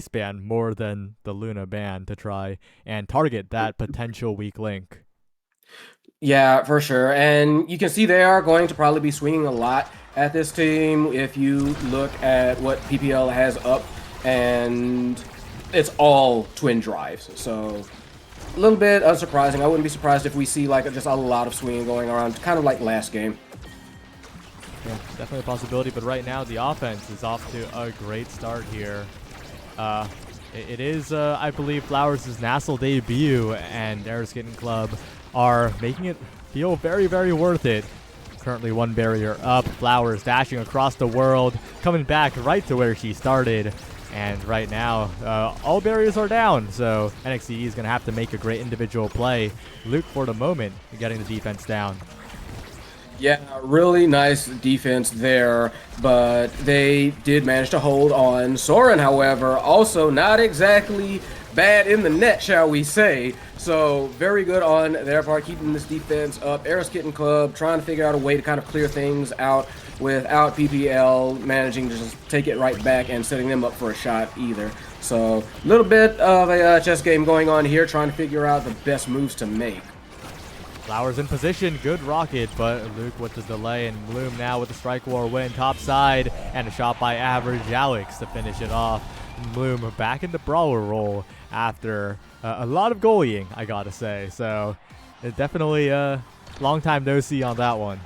ban more than the Luna ban to try and target that potential weak link. Yeah, for sure. And you can see they are going to probably be swinging a lot at this team if you look at what PPL has up, and it's all twin drives. So a little bit unsurprising. I wouldn't be surprised if we see like just a lot of swinging going around, kind of like last game. Yeah, definitely a possibility, but right now the offense is off to a great start here. It is, I believe, Flowers' NASL debut, and Air Skating Club are making it feel very, very worth it. Currently one barrier up. Flowers dashing across the world, coming back right to where she started. And right now, all barriers are down, so NXCD is going to have to make a great individual play. Luke, for the moment, getting the defense down. Yeah, really nice defense there, but they did manage to hold on. Soren, however, also not exactly bad in the net, shall we say. So very good on their part, keeping this defense up. Aeros Kitten Club trying to figure out a way to kind of clear things out without PPL managing to just take it right back and setting them up for a shot either. So a little bit of a chess game going on here, trying to figure out the best moves to make. Flowers in position, good rocket, but Luke with the delay, and Bloom now with the strike war win top side, and a shot by Average Alex to finish it off. Bloom back into brawler role after a lot of goalying, I gotta say. So definitely a long time no see on that one.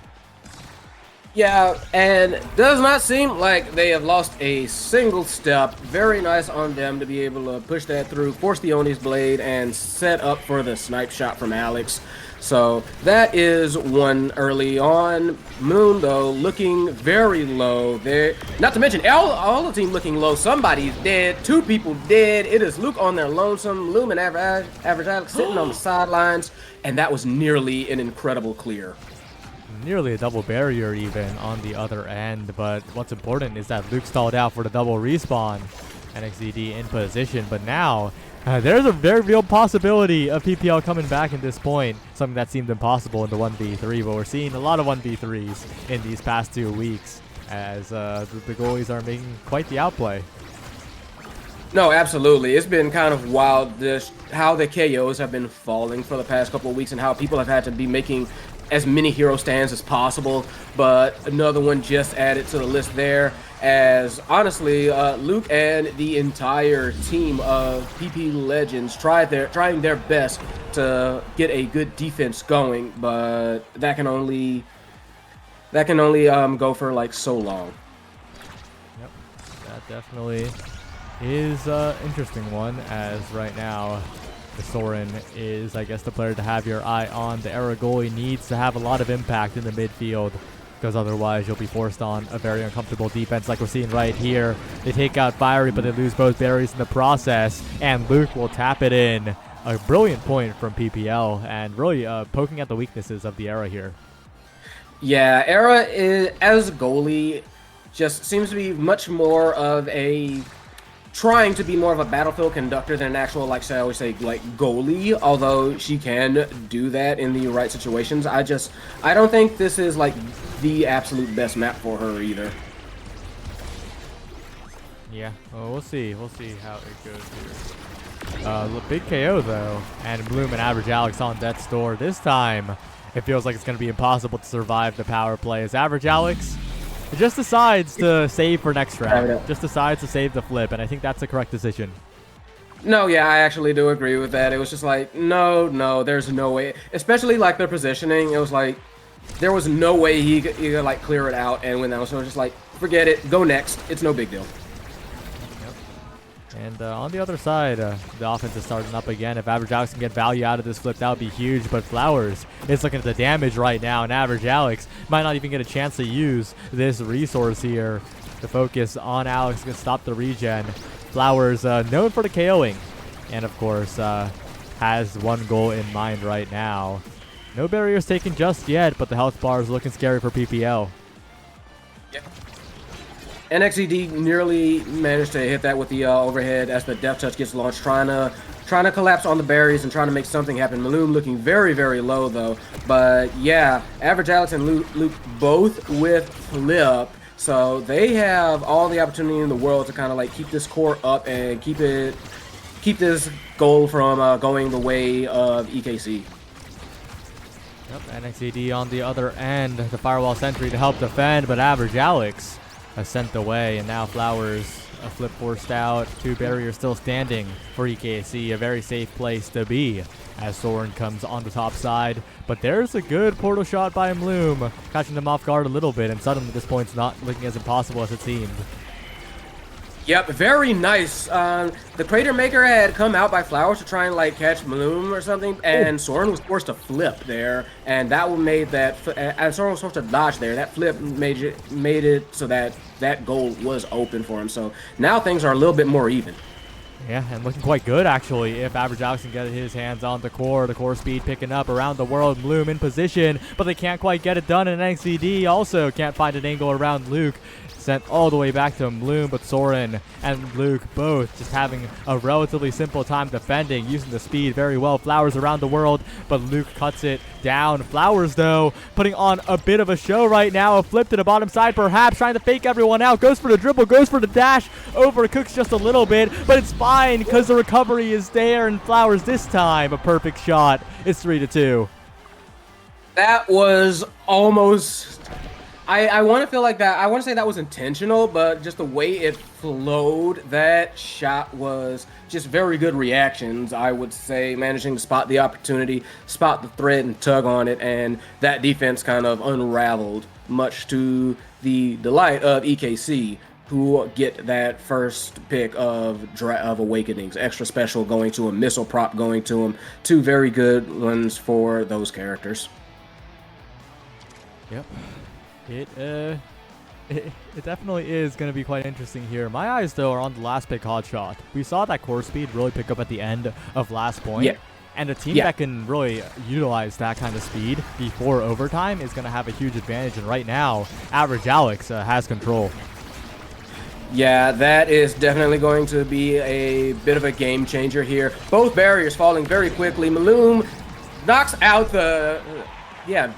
Yeah, and does not seem like they have lost a single step. Very nice on them to be able to push that through, force the Oni's blade, and set up for the snipe shot from Alex. So that is one early on. Moon, though, looking very low there. Not to mention, all the team looking low. Somebody's dead. Two people dead. It is Luke on their lonesome. Loom and Average Alex sitting on the sidelines. And that was nearly an incredible clear. Nearly a double barrier even on the other end, but what's important is that Luke stalled out for the double respawn. NXDD in position, but now there's a very real possibility of PPL coming back at this point, something that seemed impossible in the 1v3, but we're seeing a lot of 1v3s in these past 2 weeks as the goalies are making quite the outplay. No, absolutely. It's been kind of wild how the KOs have been falling for the past couple of weeks and how people have had to be making as many hero stands as possible, but another one just added to the list there, as honestly Luke and the entire team of PP Legends trying their best to get a good defense going, but that can only go for like so long. Yep, that definitely is an interesting one, as right now the Soren is, I guess, the player to have your eye on. The Era goalie needs to have a lot of impact in the midfield, because otherwise you'll be forced on a very uncomfortable defense like we're seeing right here. They take out Fiery, but they lose both berries in the process, and Luke will tap it in. A brilliant point from PPL, and really poking at the weaknesses of the Era here. Yeah, Era as a goalie just seems to be much more of a trying to be more of a battlefield conductor than an actual, like I always say, like goalie, although she can do that in the right situations. I don't think this is like the absolute best map for her either. Yeah, well, we'll see how it goes here. Big KO though, and Bloom and Average Alex on death's door. This time it feels like it's going to be impossible to survive the power play, as Average Alex just decides to save for next round. Just decides to save the flip, and I think that's the correct decision. No, yeah, I actually do agree with that. It was just like, no, there's no way. Especially like their positioning, it was like there was no way he could like clear it out and win that one. So it was just like, forget it, go next. It's no big deal. And on the other side, the offense is starting up again. If Average Alex can get value out of this flip, that would be huge. But Flowers is looking at the damage right now, and Average Alex might not even get a chance to use this resource here. The focus on Alex can stop the regen. Flowers, known for the KOing, and of course, has one goal in mind right now. No barriers taken just yet, but the health bar is looking scary for PPL. Yep. NXED nearly managed to hit that with the overhead as the Death Touch gets launched, trying to collapse on the berries and trying to make something happen. Maloon looking very, very low though. But yeah, Average Alex and Luke both with flip. So they have all the opportunity in the world to kind of like keep this core up and keep this goal from going the way of EKC. Yep, NXED on the other end, the firewall sentry to help defend, but Average Alex has sent away, and now Flowers a flip forced out, 2 barriers still standing for EKC, a very safe place to be as Soren comes on the top side. But there's a good portal shot by Mloom, catching them off guard a little bit, and suddenly this point's not looking as impossible as it seemed. Yep, very nice. The Crater Maker had come out by Flowers to try and like catch Bloom or something, and Soren was forced to flip there, and that made that. And Soren was forced to dodge there. That flip made it so that that goal was open for him. So now things are a little bit more even. Yeah, and looking quite good, actually, if Average Alex can get his hands on the core speed picking up around the world. Bloom in position, but they can't quite get it done, and NXCD also can't find an angle around Luke. Sent all the way back to Bloom, but Soren and Luke both just having a relatively simple time defending, using the speed very well. Flowers around the world, but Luke cuts it down. Flowers, though, putting on a bit of a show right now. A flip to the bottom side, perhaps, trying to fake everyone out. Goes for the dribble, goes for the dash. Overcooks just a little bit, but it's fine because the recovery is there, and Flowers this time, a perfect shot. It's 3-2. That was almost... I want to feel like that. I want to say that was intentional, but just the way it flowed, that shot was just very good reactions, I would say, managing to spot the opportunity, spot the thread, and tug on it, and that defense kind of unraveled, much to the delight of EKC, who get that first pick of Awakenings. Extra special going to him, missile prop going to him. 2 very good ones for those characters. Yep. It definitely is going to be quite interesting here. My eyes, though, are on the last pick Hotshot. We saw that core speed really pick up at the end of last point. Yeah. And a team that can really utilize that kind of speed before overtime is going to have a huge advantage. And right now, Average Alex has control. Yeah, that is definitely going to be a bit of a game changer here. Both barriers falling very quickly. Maloom knocks out the...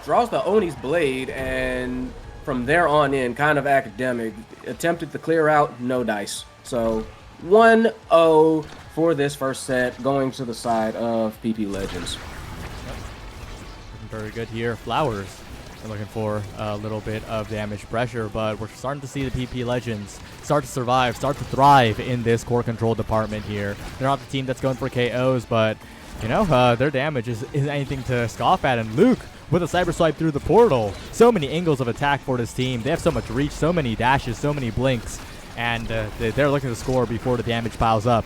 draws the Oni's blade, and from there on in, kind of academic. Attempted to clear out, no dice. So 1-0 for this first set, going to the side of PP Legends. Yep. Looking very good here. Flowers are looking for a little bit of damage pressure, but we're starting to see the PP Legends start to survive, start to thrive in this core control department here. They're not the team that's going for KOs, but, you know, their damage is anything to scoff at. And Luke, with a cyber swipe through the portal, so many angles of attack for this team. They have so much reach, so many dashes, so many blinks, and they're looking to score before the damage piles up.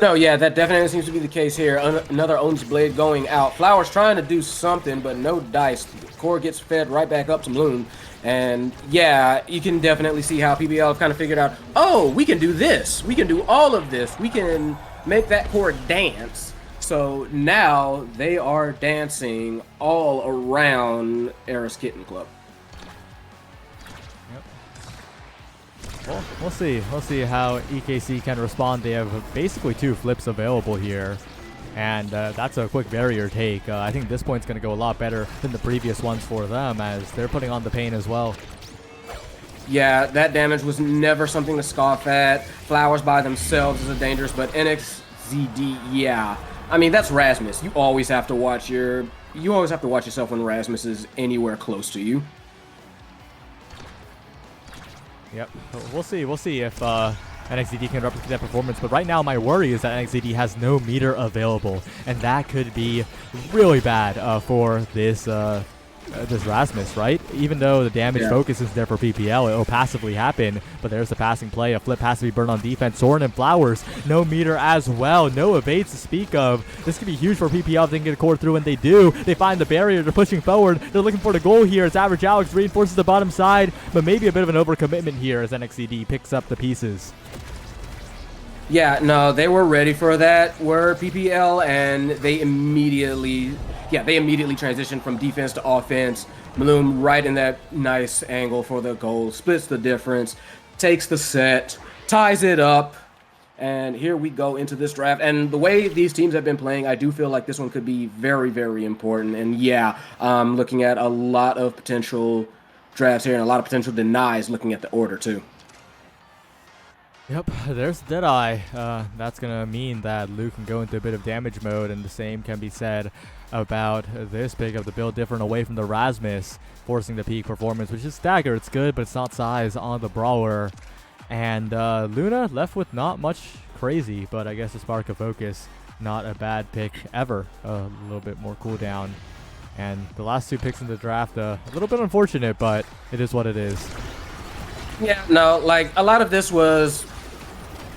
No, yeah, that definitely seems to be the case here. Another Oni's blade going out. Flowers trying to do something, but no dice. Core gets fed right back up to Bloom. And yeah, you can definitely see how PPL have kind of figured out, oh, we can do this. We can do all of this. We can make that core dance. So now they are dancing all around Eris Kitten Club. Yep. Well, we'll see. We'll see how EKC can respond. They have basically 2 flips available here. And that's a quick barrier take. I think this point's going to go a lot better than the previous ones for them, as they're putting on the pain as well. Yeah, that damage was never something to scoff at. Flowers by themselves is dangerous, but NXZD, yeah. I mean, that's Rasmus. You always have to watch yourself when Rasmus is anywhere close to you. Yep. We'll see. We'll see if NXZD can replicate that performance. But right now, my worry is that NXZD has no meter available, and that could be really bad for this Rasmus, right? Even though the damage focus is there for PPL, it will passively happen, but there's the passing play. A flip has to be burned on defense. Soren and Flowers, no meter as well. No evades to speak of. This could be huge for PPL if they can get a core through, and they do. They find the barrier. They're pushing forward. They're looking for the goal here as Average Alex reinforces the bottom side, but maybe a bit of an overcommitment here as NXCD picks up the pieces. Yeah, no, they were ready for that, were PPL, and they immediately transitioned from defense to offense. Maloom right in that nice angle for the goal, splits the difference, takes the set, ties it up, and here we go into this draft. And the way these teams have been playing, I do feel like this one could be very, very important. And yeah, looking at a lot of potential drafts here and a lot of potential denies looking at the order too. Yep, there's Deadeye. That's going to mean that Luke can go into a bit of damage mode, and the same can be said about this pick of the build, different away from the Rasmus, forcing the peak performance, which is stagger. It's good, but it's not size on the Brawler. And Luna left with not much crazy, but I guess a Spark of Focus, not a bad pick ever. A little bit more cooldown. And the last two picks in the draft, a little bit unfortunate, but it is what it is. Yeah, no, like a lot of this was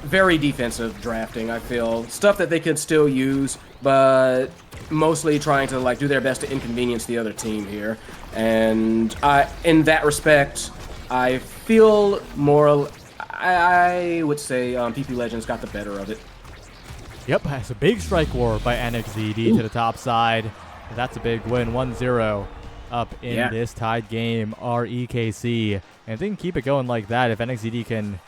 very defensive drafting, I feel. Stuff that they could still use, but mostly trying to like do their best to inconvenience the other team here. And in that respect, I feel more, I would say PP Legends got the better of it. Yep, it's a big strike war by NXZD to the top side. That's a big win, 1-0 up in this tied game, our EKC. And they can keep it going like that if NXZD can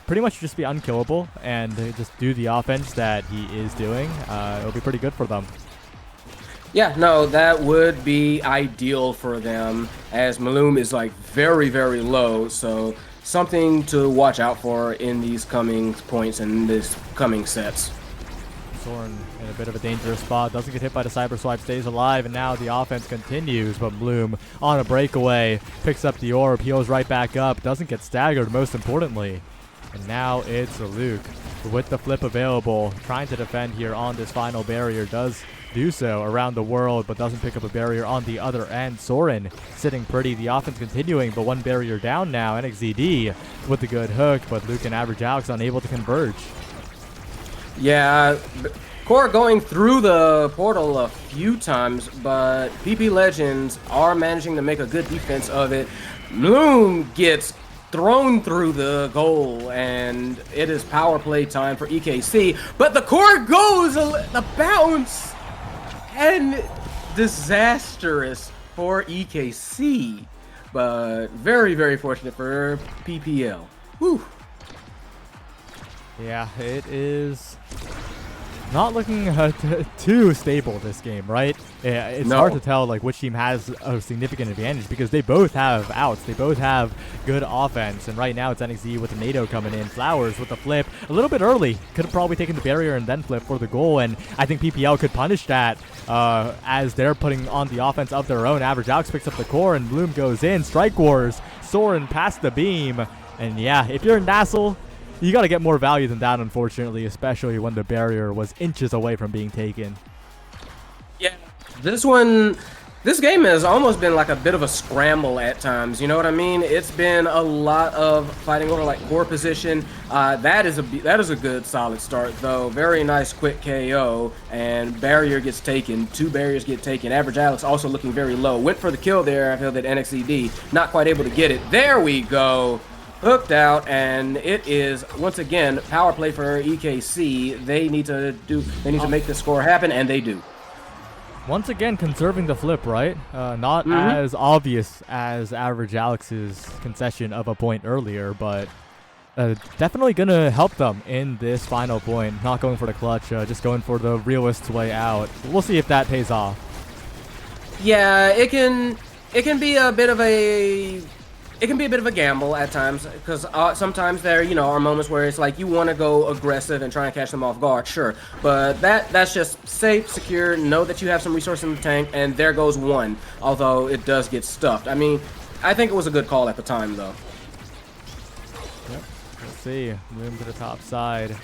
pretty much just be unkillable and just do the offense that he is doing. It'll be pretty good for them. Yeah, no, that would be ideal for them, as Maloom is like very, very low, so something to watch out for in these coming points and this coming sets. Soren in a bit of a dangerous spot, doesn't get hit by the cyber swipe, stays alive, and now the offense continues, but Bloom on a breakaway, picks up the orb, heals right back up, doesn't get staggered most importantly. And now it's Luke with the flip available, trying to defend here on this final barrier, does do so around the world, but doesn't pick up a barrier on the other end. Soren sitting pretty, the offense continuing, but one barrier down now. NXZD with the good hook, but Luke and Average Alex unable to converge. Yeah, Core going through the portal a few times, but PP Legends are managing to make a good defense of it. Bloom gets thrown through the goal, and it is power play time for EKC, but the Core goes the bounce, and disastrous for EKC, but very, very fortunate for PPL. Whew. Yeah, it is not looking too stable this game, right? It's hard to tell like which team has a significant advantage because they both have outs. They both have good offense, and right now it's NXZ with the NATO coming in. Flowers with the flip a little bit early. Could have probably taken the barrier and then flip for the goal, and I think PPL could punish that as they're putting on the offense of their own. Average Alex picks up the core, and Bloom goes in. Strike Wars, Soren past the beam, and yeah, if you're NASL, you got to get more value than that, unfortunately, especially when the barrier was inches away from being taken. Yeah, this game has almost been like a bit of a scramble at times, you know what I mean? It's been a lot of fighting over like core position. That is a good solid start though. Very nice quick KO, and barrier gets taken. 2 barriers get taken. Average Alex also looking very low. Went for the kill there. I feel that NXCD not quite able to get it. There we go. Hooked out, and it is once again power play for EKC. They need to make the score happen, and they do. Once again, conserving the flip, right? Not as obvious as Average Alex's concession of a point earlier, but definitely gonna help them in this final point. Not going for the clutch, just going for the realist way out. We'll see if that pays off. Yeah, it can be a bit of a. It can be a bit of a gamble at times, because sometimes there, are moments where it's like you want to go aggressive and try and catch them off guard, sure. But that's just safe, secure, know that you have some resources in the tank, and there goes one, although it does get stuffed. I mean, I think it was a good call at the time, though. Yep, let's see. Moving to the top side,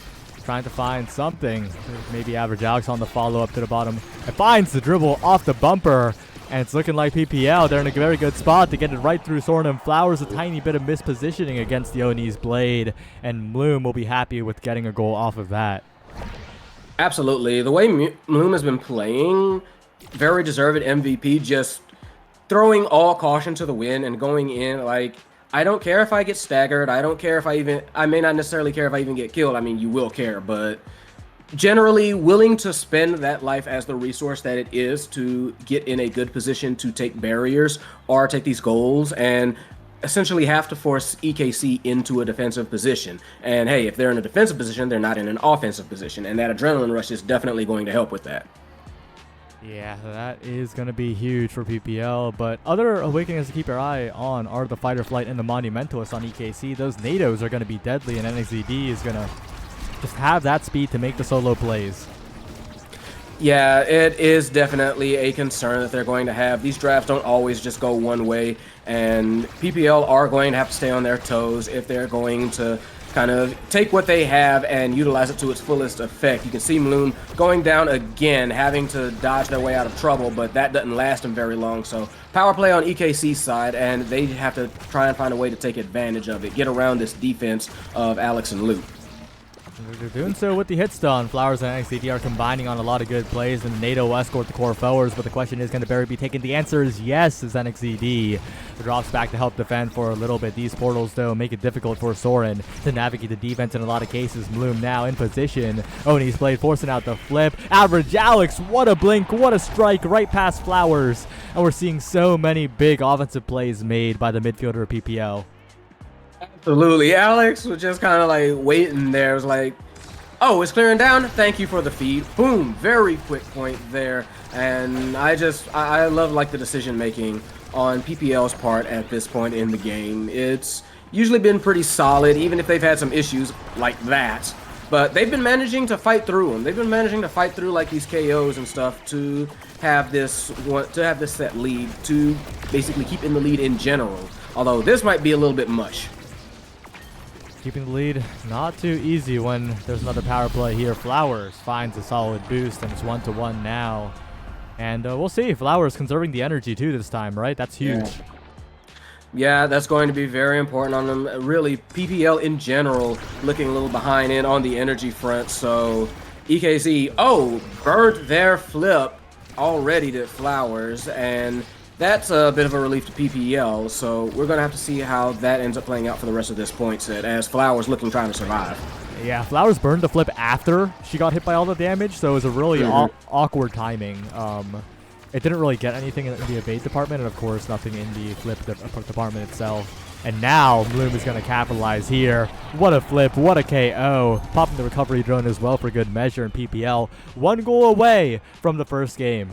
trying to find something. Maybe Average Alex on the follow-up to the bottom. It finds the dribble off the bumper. And it's looking like PPL, they're in a very good spot to get it right through Soren and Flowers. A tiny bit of mispositioning against the Oni's blade, and Bloom will be happy with getting a goal off of that. Absolutely. The way Bloom has been playing, very deserved MVP, just throwing all caution to the wind and going in. Like, I don't care if I get staggered. I don't care if I may not necessarily care if I even get killed. I mean, you will care, but generally willing to spend that life as the resource that it is to get in a good position to take barriers or take these goals, and essentially have to force EKC into a defensive position. And hey, if they're in a defensive position, they're not in an offensive position, and that adrenaline rush is definitely going to help with that. Yeah, that is going to be huge for PPL, but other awakenings to keep your eye on are the Fight or Flight and the Monumentalists on EKC. Those NATOs are going to be deadly, and NXZD is going to just have that speed to make the solo plays. Yeah, it is definitely a concern that they're going to have. These drafts don't always just go one way, and PPL are going to have to stay on their toes if they're going to kind of take what they have and utilize it to its fullest effect. You can see Mloom going down again, having to dodge their way out of trouble, but that doesn't last them very long. So power play on EKC's side, and they have to try and find a way to take advantage of it, get around this defense of Alex and Luke. They're doing so with the hit stun. Flowers and NXDD are combining on a lot of good plays, and NATO escort the core forwards, but the question is, can the Barry be taken? The answer is yes, as NXDD drops back to help defend for a little bit. These portals, though, make it difficult for Soren to navigate the defense in a lot of cases. Bloom now in position. Oni's played, forcing out the flip. Average Alex, what a blink, what a strike, right past Flowers. And we're seeing so many big offensive plays made by the midfielder of PPL. Absolutely. Alex was just kind of like waiting there. It was like, oh, it's clearing down. Thank you for the feed. Boom. Very quick point there. And I love like the decision making on PPL's part at this point in the game. It's usually been pretty solid, even if they've had some issues like that. But they've been managing to fight through them. They've been managing to fight through like these KOs and stuff to have this set lead, to basically keep in the lead in general. Although this might be a little bit much. Keeping the lead not too easy when there's another power play here. Flowers finds a solid boost, and it's 1-1 now. And we'll see. Flowers conserving the energy too this time, right? That's huge. Yeah, that's going to be very important on them. Really, PPL in general looking a little behind in on the energy front. So EKC, burnt their flip already to Flowers, and that's a bit of a relief to PPL, so we're going to have to see how that ends up playing out for the rest of this point set, as Flowers trying to survive. Yeah, Flowers burned the flip after she got hit by all the damage, so it was a really awkward timing. It didn't really get anything in the evade department, and of course nothing in the flip department itself. And now Bloom is going to capitalize here. What a flip, what a KO. Popping the recovery drone as well for good measure in PPL. 1 goal away from the first game.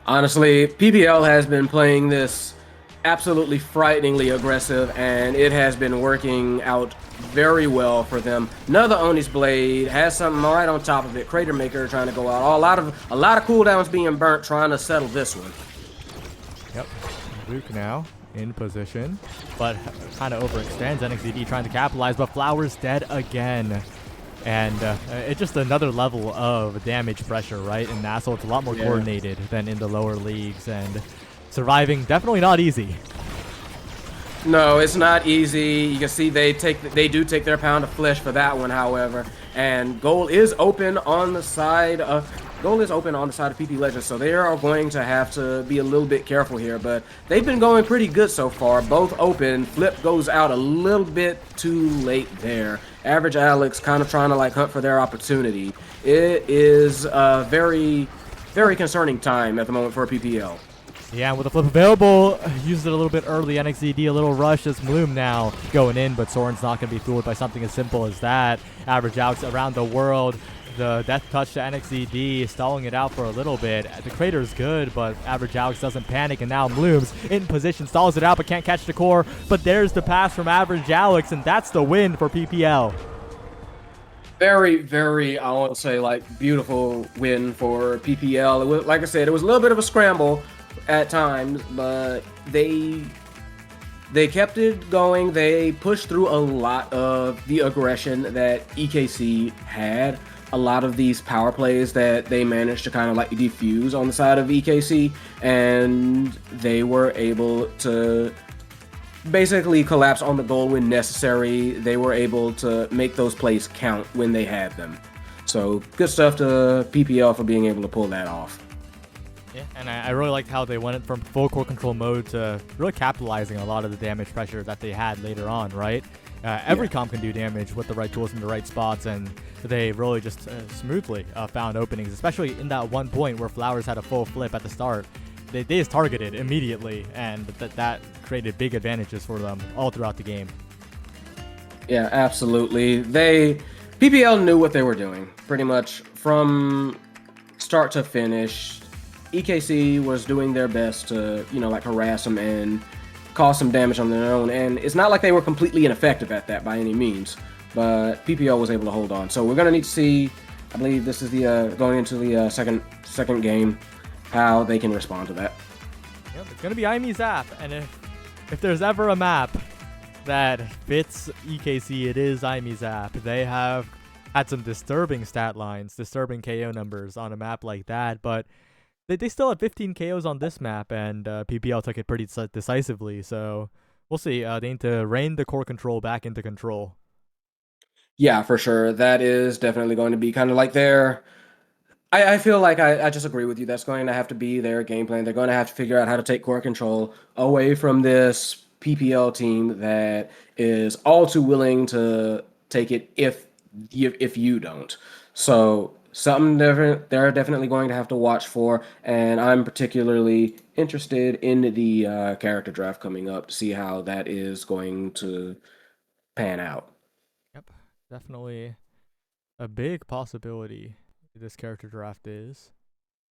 Honestly, PPL has been playing this absolutely frighteningly aggressive, and it has been working out very well for them. Another Oni's Blade has something right on top of it. Crater Maker trying to go out. A lot of cooldowns being burnt, trying to settle this one. Yep. Luke now in position, but kind of overextends. NXDD trying to capitalize, but Flowers dead again. And it's just another level of damage pressure, right? In NASL, it's a lot more coordinated than in the lower leagues, and surviving definitely not easy. No, it's not easy. You can see they do take their pound of flesh for that one, however. And goal is open on the side of PP Legends, so they are going to have to be a little bit careful here. But they've been going pretty good so far. Both open. Flip goes out a little bit too late there. Average Alex kind of trying to like hunt for their opportunity. It is a very, very concerning time at the moment for PPL. Yeah, with the flip available, used it a little bit early. NXDD a little rush as Bloom now going in, but Soren's not going to be fooled by something as simple as that. Average Alex around the world. The death touch to NXDD, stalling it out for a little bit. The crater's good, but Average Alex doesn't panic, and now Bloom's in position, stalls it out, but can't catch the core. But there's the pass from Average Alex, and that's the win for PPL. Very, very, I want to say, like, beautiful win for PPL. It was, like I said, it was a little bit of a scramble at times, but they kept it going. They pushed through a lot of the aggression that EKC had. A lot of these power plays that they managed to kind of like defuse on the side of EKC, and they were able to basically collapse on the goal when necessary. They were able to make those plays count when they had them. So good stuff to PPL for being able to pull that off. Yeah, and I really liked how they went from full core control mode to really capitalizing a lot of the damage pressure that they had later on, right? Every comp can do damage with the right tools in the right spots, and they really just smoothly found openings, especially in that one point where Flowers had a full flip at the start. They just targeted immediately, and that created big advantages for them all throughout the game. Yeah, absolutely. PPL knew what they were doing pretty much from start to finish, EKC was doing their best to, like harass them and cause some damage on their own. And it's not like they were completely ineffective at that by any means, but PPL was able to hold on. So we're gonna need to see. I believe this is the going into the second game, how they can respond to that. Yep, it's gonna be Imee Zap, and if there's ever a map that fits EKC, it is Imee Zap. They have had some disturbing stat lines, disturbing KO numbers on a map like that, but they still had 15 KOs on this map, and PPL took it pretty decisively. So we'll see. They need to rein the core control back into control. Yeah, for sure. That is definitely going to be kind of like their. I feel like I just agree with you. That's going to have to be their game plan. They're going to have to figure out how to take core control away from this PPL team that is all too willing to take it if you don't. So something different they're definitely going to have to watch for, and I'm particularly interested in the character draft coming up to see how that is going to pan out. Yep, definitely a big possibility this character draft is.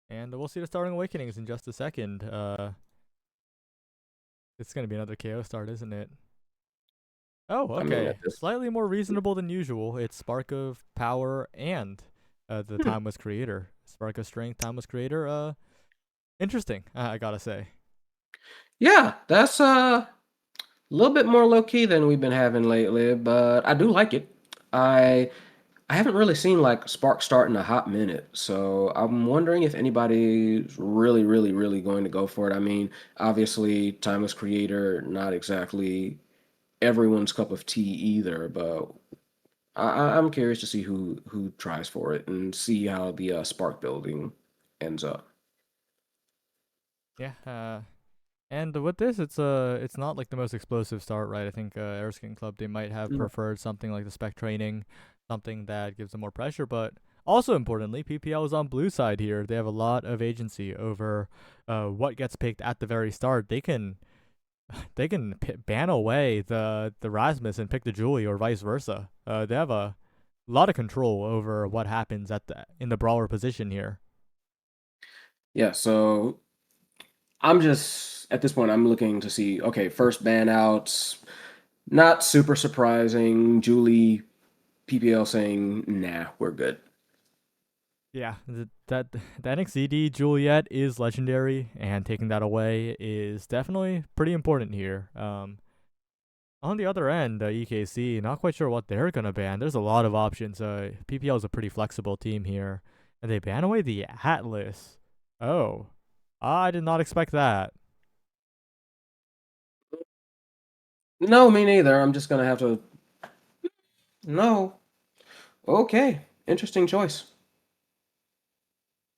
And we'll see the starting awakenings in just a second. It's going to be another KO start, isn't it? Oh, I mean, okay. Slightly more reasonable than usual. It's Spark of Power and the Timeless Creator. Spark of Strength, Timeless Creator. Interesting, I gotta say. yeah, that's a little bit more low key than we've been having lately, but I do like it. I I haven't really seen like Spark start in a hot minute, so I'm wondering if anybody's really, really, really going to go for it. I mean, obviously, Timeless Creator, not exactly everyone's cup of tea either, but I'm curious to see who tries for it and see how the Spark building ends up. Yeah, and with this, it's not like the most explosive start, right? I think Erskine Club, they might have Mm. preferred something like the spec training, something that gives them more pressure. But also importantly, PPL is on blue side here. They have a lot of agency over what gets picked at the very start. They can ban away the Rasmus and pick the Julie, or vice versa. They have a lot of control over what happens in the brawler position here. Yeah, so I'm just at this point I'm looking to see, okay, first ban outs, not super surprising. Julie PPL saying, nah, we're good. Yeah, the NXED Juliet is legendary, and taking that away is definitely pretty important here. On the other end, EKC, not quite sure what they're gonna ban. There's a lot of options. PPL is a pretty flexible team here, and they ban away the Atlas. Oh, I did not expect that. No, me neither. I'm just gonna have to. No. Okay. Interesting choice.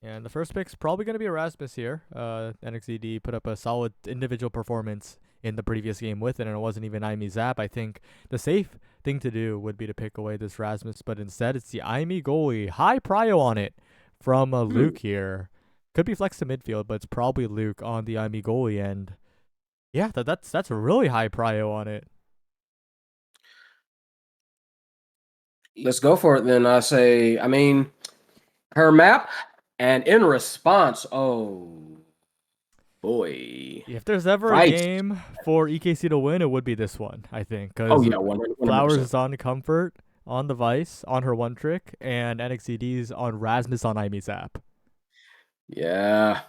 And the first pick's probably going to be Erasmus here. NXED put up a solid individual performance in the previous game with it, and it wasn't even Imee Zap. I think the safe thing to do would be to pick away this Rasmus, but instead it's the Imee goalie. High prio on it from Hmm. Luke here. Could be flex to midfield, but it's probably Luke on the Imee goalie, and yeah, that's a really high prio on it. Let's go for it then. I say, I mean, her map, and in response, oh boy. If there's ever a Right. game for EKC to win, it would be this one, I think, Oh because yeah, 100 Flowers percent. is on Comfort on the Vice on her one trick, and NXCD's on Rasmus on Imee Zap. Yeah.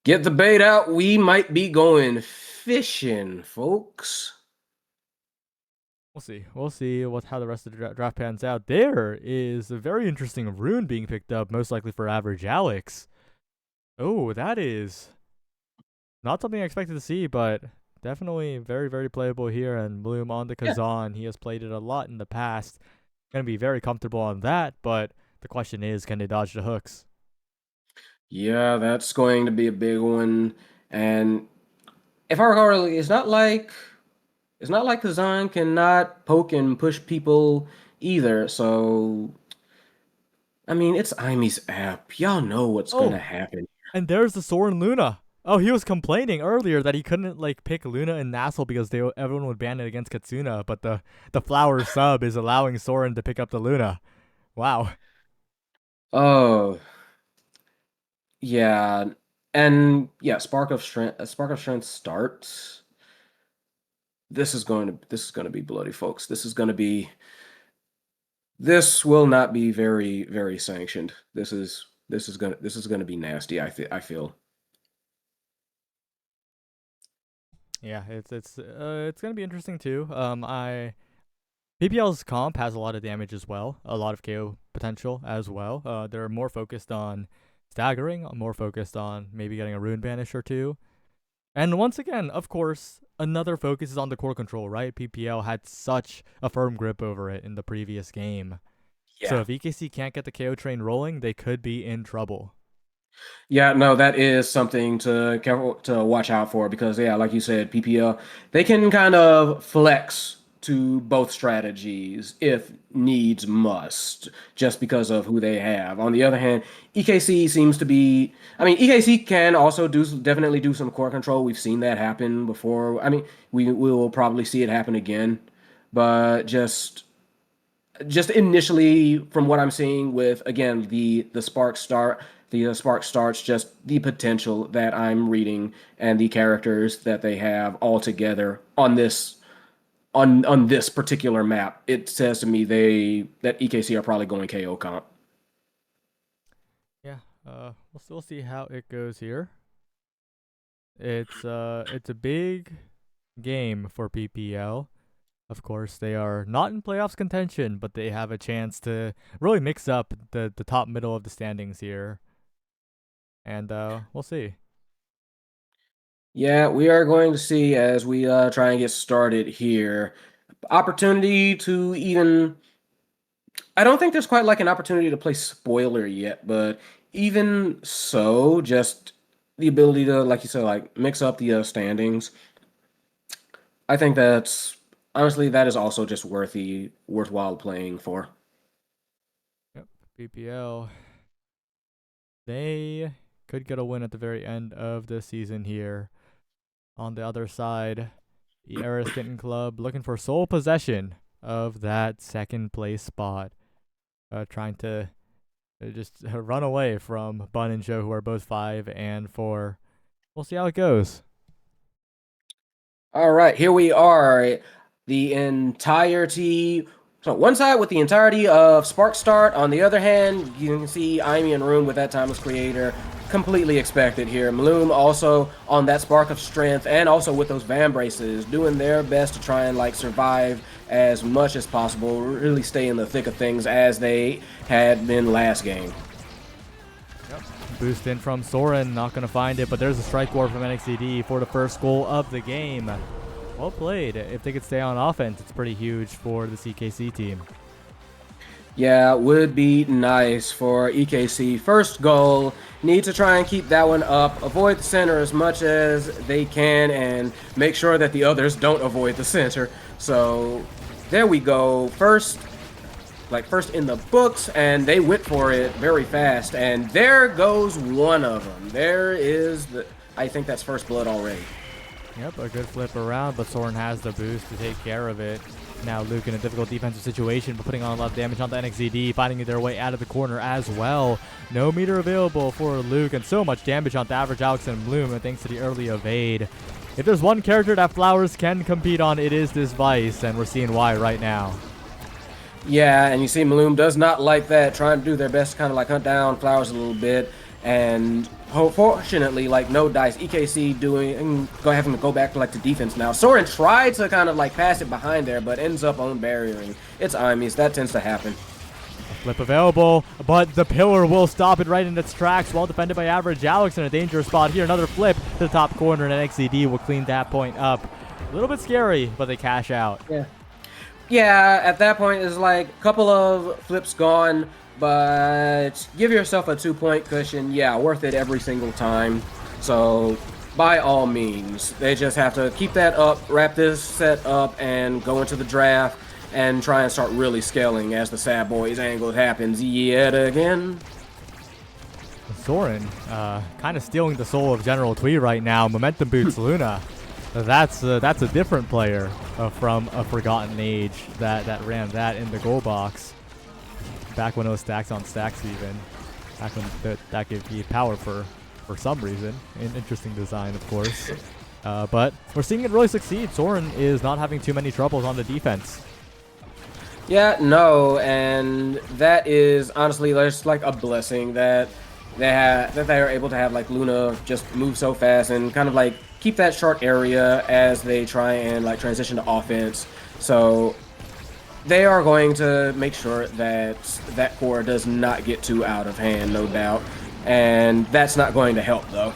Get the bait out. We might be going fishing, folks. We'll see. We'll see how the rest of the draft pans out. There is a very interesting rune being picked up, most likely for average Alex. Oh, that is not something I expected to see, but definitely very, very playable here. And Bloom on the Yeah. Kazan. He has played it a lot in the past. Going to be very comfortable on that, but the question is, can they dodge the hooks? Yeah, that's going to be a big one. And if I recall earlier, it's not like Kazan cannot poke and push people either. So I mean, it's Imee's app. Y'all know what's gonna Oh, happen. and there's the Soren Luna. Oh, he was complaining earlier that he couldn't like pick Luna and NASL because everyone would ban it against Katsuna, but the flower sub is allowing Soren to pick up the Luna. Wow. Oh, Yeah, and yeah, Spark of Strength. Spark of Strength starts. This is going to be bloody, folks. This will not be very sanctioned. This is gonna be nasty. I feel. Yeah, it's gonna be interesting too. I PPL's comp has a lot of damage as well, a lot of KO potential as well. They're more focused on staggering, more focused on maybe getting a rune banish or two. And once again, of course, another focus is on the core control, right? PPL had such a firm grip over it in the previous game. So Yeah. if EKC can't get the KO train rolling, they could be in trouble. Yeah, no, that is something to watch out for because yeah, like you said, PPL they can kind of flex to both strategies if needs must, just because of who they have. On the other hand, EKC seems to be. I mean, EKC can also definitely do some core control. We've seen that happen before. I mean, we will probably see it happen again, but just initially from what I'm seeing with again the spark starts just the potential that I'm reading and the characters that they have all together on this particular map. It says to me that EKC are probably going KO comp. Yeah, we'll still see how it goes here. It's a big game for PPL. Of course, they are not in playoffs contention, but they have a chance to really mix up the top middle of the standings here. And we'll see. Yeah, we are going to see as we try and get started here. Opportunity to even I don't think there's quite like an opportunity to play spoiler yet, but even so, just the ability to, like you said, like mix up the standings. I think that's honestly that is also just worthwhile playing for. Yep, PPL. They could get a win at the very end of the season here. On the other side, the Ariston Club looking for sole possession of that second place spot. Trying to just run away from Bun and Joe, who are both 5 and 4. We'll see how it goes. All right, here we are. The entirety. So one side with the entirety of Spark Start. On the other hand, you can see Imi and Room with that Timeless Creator. Completely expected here. Maloom also on that Spark of Strength and also with those Van Braces, doing their best to try and like survive as much as possible, really stay in the thick of things as they had been last game. Yep. Boost in from Soren, not going to find it, but there's a strike ward from NXCD for the first goal of the game. Well played. If they could stay on offense, it's pretty huge for the CKC team. Yeah, would be nice for EKC. First goal, need to try and keep that one up. Avoid the center as much as they can and make sure that the others don't avoid the center. So there we go. First in the books, and they went for it very fast. And there goes one of them. There is I think that's first blood already. Yep, a good flip around, but Soren has the boost to take care of it. Now Luke in a difficult defensive situation, but putting on a lot of damage on the NXZD, finding their way out of the corner as well. No meter available for Luke, and so much damage on the average Alex and Bloom, and thanks to the early evade. If there's one character that Flowers can compete on, it is this Vice, and we're seeing why right now. Yeah, and you see Maloom does not like that, trying to do their best to kind of like hunt down Flowers a little bit. And fortunately, like no dice, EKC having to go back to like the defense now. Soren tried to kind of like pass it behind there, but ends up on barriering. It's Imies, that tends to happen. Flip available, but the pillar will stop it right in its tracks. Well defended by average Alex in a dangerous spot here. Another flip to the top corner, and NXCD will clean that point up. A little bit scary, but they cash out. Yeah, at that point, it's like a couple of flips gone, but give yourself a 2-point cushion. Yeah, worth it every single time. So, by all means, they just have to keep that up, wrap this set up, and go into the draft and try and start really scaling as the Sad Boys angle happens yet again. Soren, kind of stealing the soul of General Twee right now. Momentum boots Luna. That's a different player from a forgotten age that ran that in the goal box back when it was stacks on stacks even. That could be power for some reason. An interesting design, of course. But we're seeing it really succeed. Soren is not having too many troubles on the defense. Yeah, no, and that is honestly just like a blessing that they are able to have like Luna just move so fast and kind of like keep that short area as they try and like transition to offense. So they are going to make sure that that core does not get too out of hand, no doubt. And that's not going to help, though.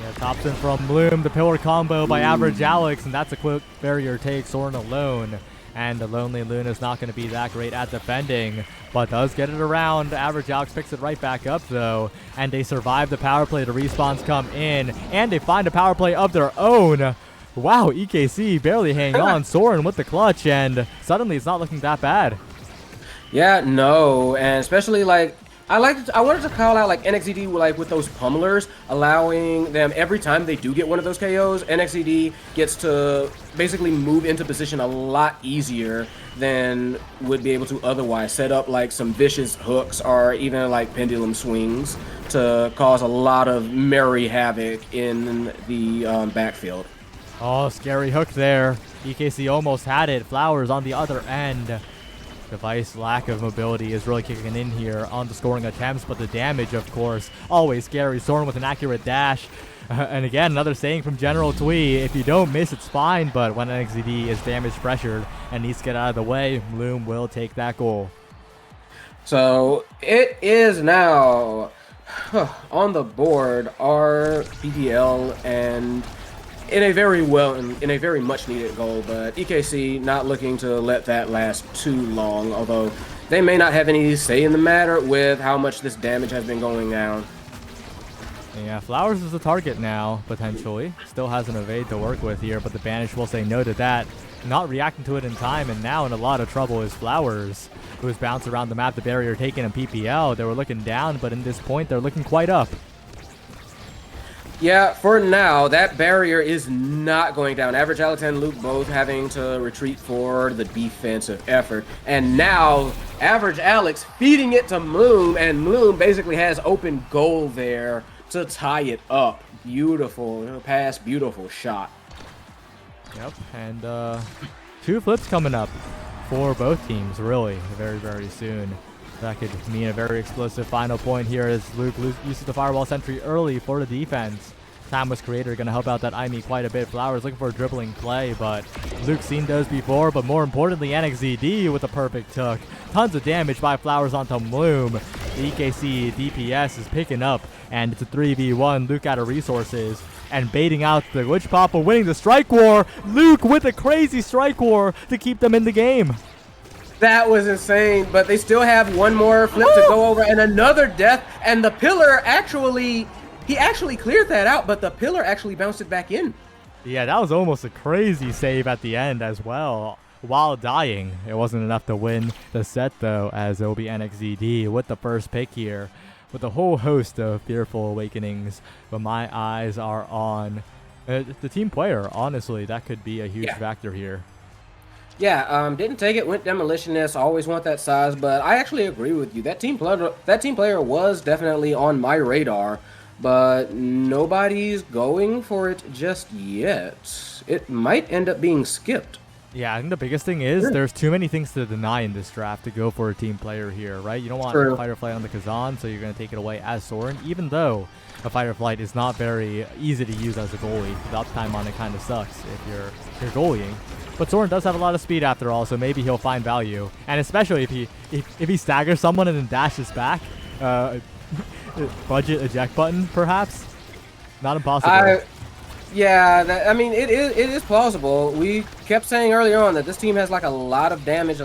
Yeah, Thompson from Bloom, the pillar combo by Average Alex, and that's a quick barrier take. Soren alone. And the Lonely Luna's not going to be that great at defending, but does get it around. Average Alex picks it right back up, though, and they survive the power play. The respawns come in, and they find a power play of their own. Wow, EKC barely hanging on. Soren with the clutch, and suddenly it's not looking that bad. Yeah, no, and especially like I wanted to call out like NXED like with those pummelers, allowing them every time they do get one of those KOs, NXED gets to basically move into position a lot easier than would be able to otherwise. Set up like some vicious hooks or even like pendulum swings to cause a lot of merry havoc in the backfield. Oh, scary hook there. EKC almost had it. Flowers on the other end. Device lack of mobility is really kicking in here on the scoring attempts, but the damage, of course, always scary. Soren with an accurate dash. And again, another saying from General Twee, if you don't miss, it's fine, but when NXED is damage pressured and needs to get out of the way, Bloom will take that goal. So it is now on the board are PPL and in a very much needed goal, but EKC not looking to let that last too long, although they may not have any say in the matter with how much this damage has been going down. Yeah, Flowers is the target now, potentially. Still has an evade to work with here, but the Banish will say no to that. Not reacting to it in time, and now in a lot of trouble is Flowers, who has bounced around the map, the barrier taken in PPL. They were looking down, but in this point, they're looking quite up. Yeah, for now, that barrier is not going down. Average Alex and Luke both having to retreat for the defensive effort. And now, Average Alex feeding it to Bloom, and Bloom basically has open goal there to tie it up. Beautiful pass, beautiful shot. Yep, and 2 flips coming up for both teams, really, very, very soon. That could mean a very explosive final point here as Luke uses the Fireball Sentry early for the defense. Timeless Creator going to help out that IME quite a bit. Flowers looking for a dribbling play, but Luke's seen those before. But more importantly, NXZD with a perfect hook. Tons of damage by Flowers onto Bloom. The EKC DPS is picking up, and it's a 3v1. Luke out of resources and baiting out the Glitch Pop, but winning the Strike War. Luke with a crazy Strike War to keep them in the game. That was insane, but they still have one more flip to go over and another death, and the pillar he actually cleared that out, but the pillar actually bounced it back in. Yeah, that was almost a crazy save at the end as well, while dying. It wasn't enough to win the set, though, as it will be NXZD with the first pick here, with a whole host of fearful awakenings, but my eyes are on the team player. Honestly, that could be a huge factor here. Yeah, didn't take it, went demolitionist, always want that size, but I actually agree with you. That team player was definitely on my radar, but nobody's going for it just yet. It might end up being skipped. Yeah, I think the biggest thing is there's too many things to deny in this draft to go for a team player here, right? You don't want a fight or flight on the Kazan, so you're going to take it away as Soren, even though a fight or flight is not very easy to use as a goalie. The uptime on it kind of sucks if you're goalieing. But Soren does have a lot of speed after all, so maybe he'll find value. And especially if he staggers someone and then dashes back, budget eject button perhaps, not impossible. Yeah, I mean it is plausible. We kept saying earlier on that this team has like a lot of damage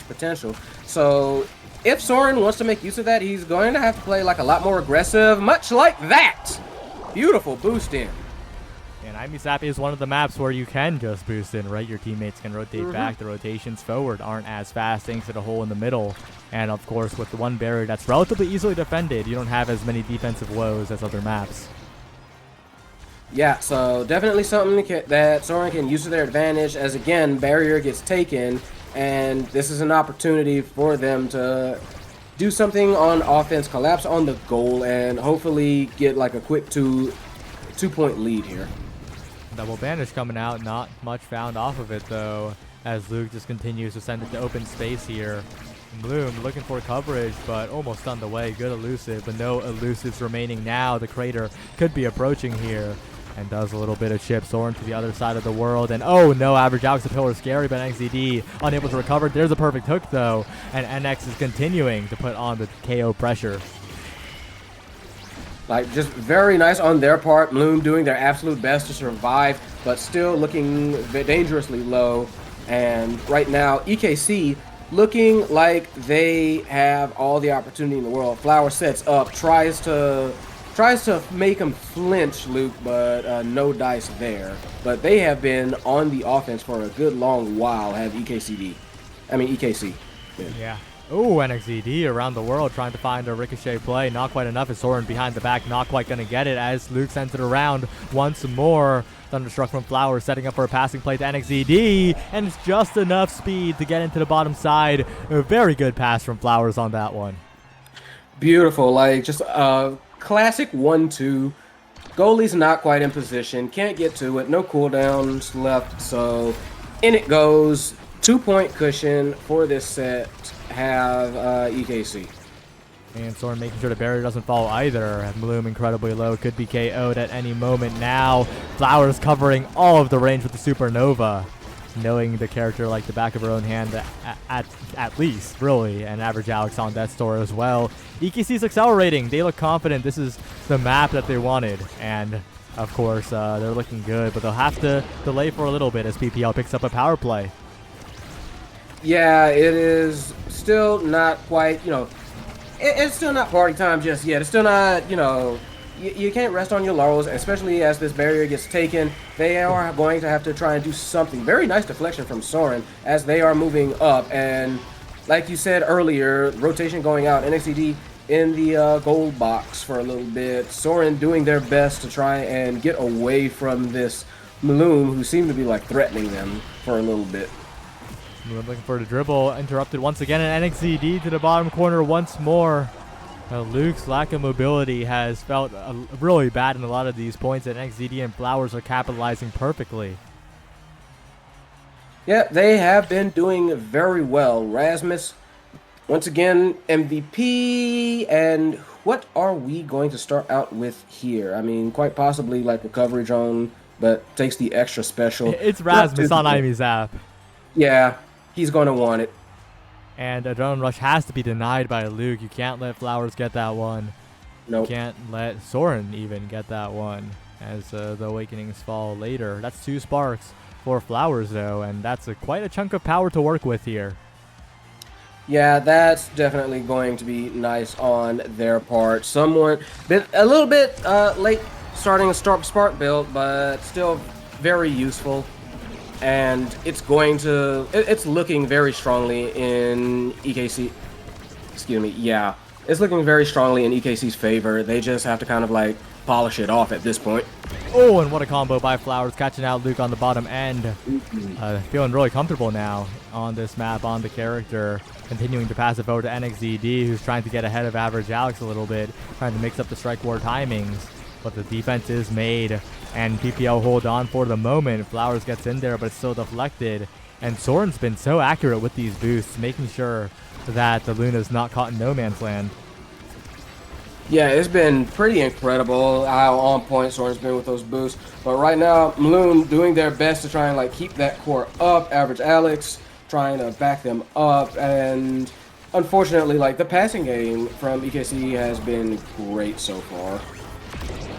potential. So if Soren wants to make use of that, he's going to have to play like a lot more aggressive, much like that. Beautiful boost in. And I'm Sappy is one of the maps where you can just boost in, right? Your teammates can rotate back. The rotations forward aren't as fast thanks to the hole in the middle. And of course, with the one barrier that's relatively easily defended, you don't have as many defensive woes as other maps. Yeah, so definitely something that Soren can use to their advantage as, again, barrier gets taken, and this is an opportunity for them to do something on offense, collapse on the goal, and hopefully get like a quick two-point lead here. Double bandage coming out, not much found off of it though, as Luke just continues to send it to open space here. Bloom looking for coverage, but almost on the way. Good elusive, but no elusives remaining now. The crater could be approaching here, and does a little bit of chip Soren to the other side of the world. And oh no, average Alex, the pillar is scary, but NXZD unable to recover. There's a perfect hook though, and NX is continuing to put on the KO pressure. Like, just very nice on their part. Bloom doing their absolute best to survive, but still looking dangerously low. And right now, EKC looking like they have all the opportunity in the world. Flower sets up, tries to make him flinch, Luke, but no dice there. But they have been on the offense for a good long while, have EKC. Yeah. Oh, NXZD around the world trying to find a ricochet play. Not quite enough. Is Soren behind the back, not quite going to get it as Luke sends it around once more. Thunderstruck from Flowers setting up for a passing play to NXZD, and it's just enough speed to get into the bottom side. A very good pass from Flowers on that one. Beautiful, like just a classic 1-2. Goalie's not quite in position, can't get to it, no cooldowns left, so in it goes. 2-point cushion for this set, have EKC. And Soren making sure the barrier doesn't fall either. Bloom incredibly low, could be KO'd at any moment now. Flowers covering all of the range with the Supernova. Knowing the character like the back of her own hand at least, really. And average Alex on Death's Door as well. EKC's accelerating. They look confident. This is the map that they wanted. And of course, they're looking good, but they'll have to delay for a little bit as PPL picks up a power play. Yeah, it is still not quite, it's still not party time just yet. It's still not, you can't rest on your laurels, especially as this barrier gets taken. They are going to have to try and do something. Very nice deflection from Soren as they are moving up. And like you said earlier, rotation going out, NXCD in the gold box for a little bit. Soren doing their best to try and get away from this Maloon, who seemed to be like threatening them for a little bit. Looking for the dribble, interrupted once again, and NXZD to the bottom corner once more. Luke's lack of mobility has felt really bad in a lot of these points, and NXZD and Flowers are capitalizing perfectly. Yeah, they have been doing very well. Rasmus, once again, MVP, and what are we going to start out with here? I mean, quite possibly like recovery drone, but takes the extra special. It's Rasmus on Imy's app. Yeah. He's going to want it. And a drone rush has to be denied by Luke. You can't let Flowers get that one. Nope. You can't let Soren even get that one as the Awakenings fall later. That's 2 sparks for Flowers, though, and that's quite a chunk of power to work with here. Yeah, that's definitely going to be nice on their part. A little bit late starting a spark build, but still very useful. And it's looking very strongly in EKC. Excuse me. Yeah, it's looking very strongly in EKC's favor. They just have to kind of like polish it off at this point. Oh, and what a combo by Flowers, catching out Luke on the bottom end. Feeling really comfortable now on this map, on the character. Continuing to pass it over to NXZD, who's trying to get ahead of average Alex a little bit, trying to mix up the strike war timings. But the defense is made, and PPL hold on for the moment. Flowers gets in there, but it's still deflected. And Soren's been so accurate with these boosts, making sure that the Luna's not caught in no man's land. Yeah, it's been pretty incredible how on point Soren's been with those boosts. But right now, Maloon doing their best to try and like keep that core up. Average Alex trying to back them up, and unfortunately, like the passing game from EKC has been great so far.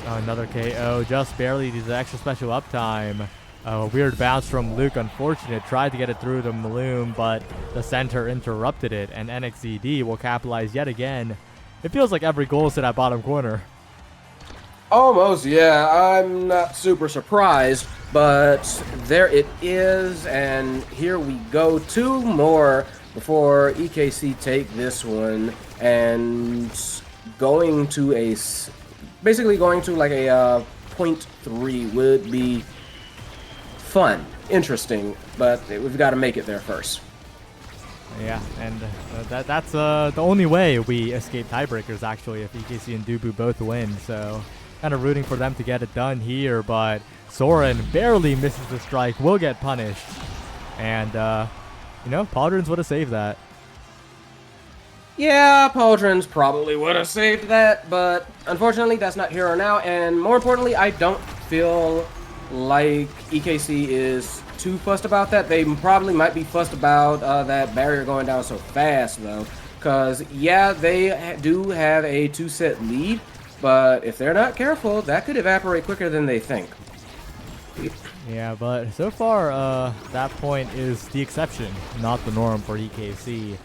Another KO, just barely needs extra special uptime. A weird bounce from Luke, unfortunate. Tried to get it through to Maloon, but the center interrupted it, and NXZD will capitalize yet again. It feels like every goal is to that bottom corner. Almost, yeah. I'm not super surprised, but there it is, and here we go. 2 more before EKC take this one, and basically going to like a 0.3 would be fun, interesting, but we've got to make it there first. Yeah, and that's the only way we escape tiebreakers, actually, if EKC and Dubu both win. So kind of rooting for them to get it done here, but Soren barely misses the strike, will get punished. And, you know, Pauldrons would have saved that. Yeah, Pauldrons probably would have saved that, but unfortunately that's not here or now, and more importantly, I don't feel like EKC is too fussed about that. They probably might be fussed about that barrier going down so fast, though, because, yeah, they do have a 2-set lead, but if they're not careful, that could evaporate quicker than they think. Yeah, but so far, that point is the exception, not the norm for EKC.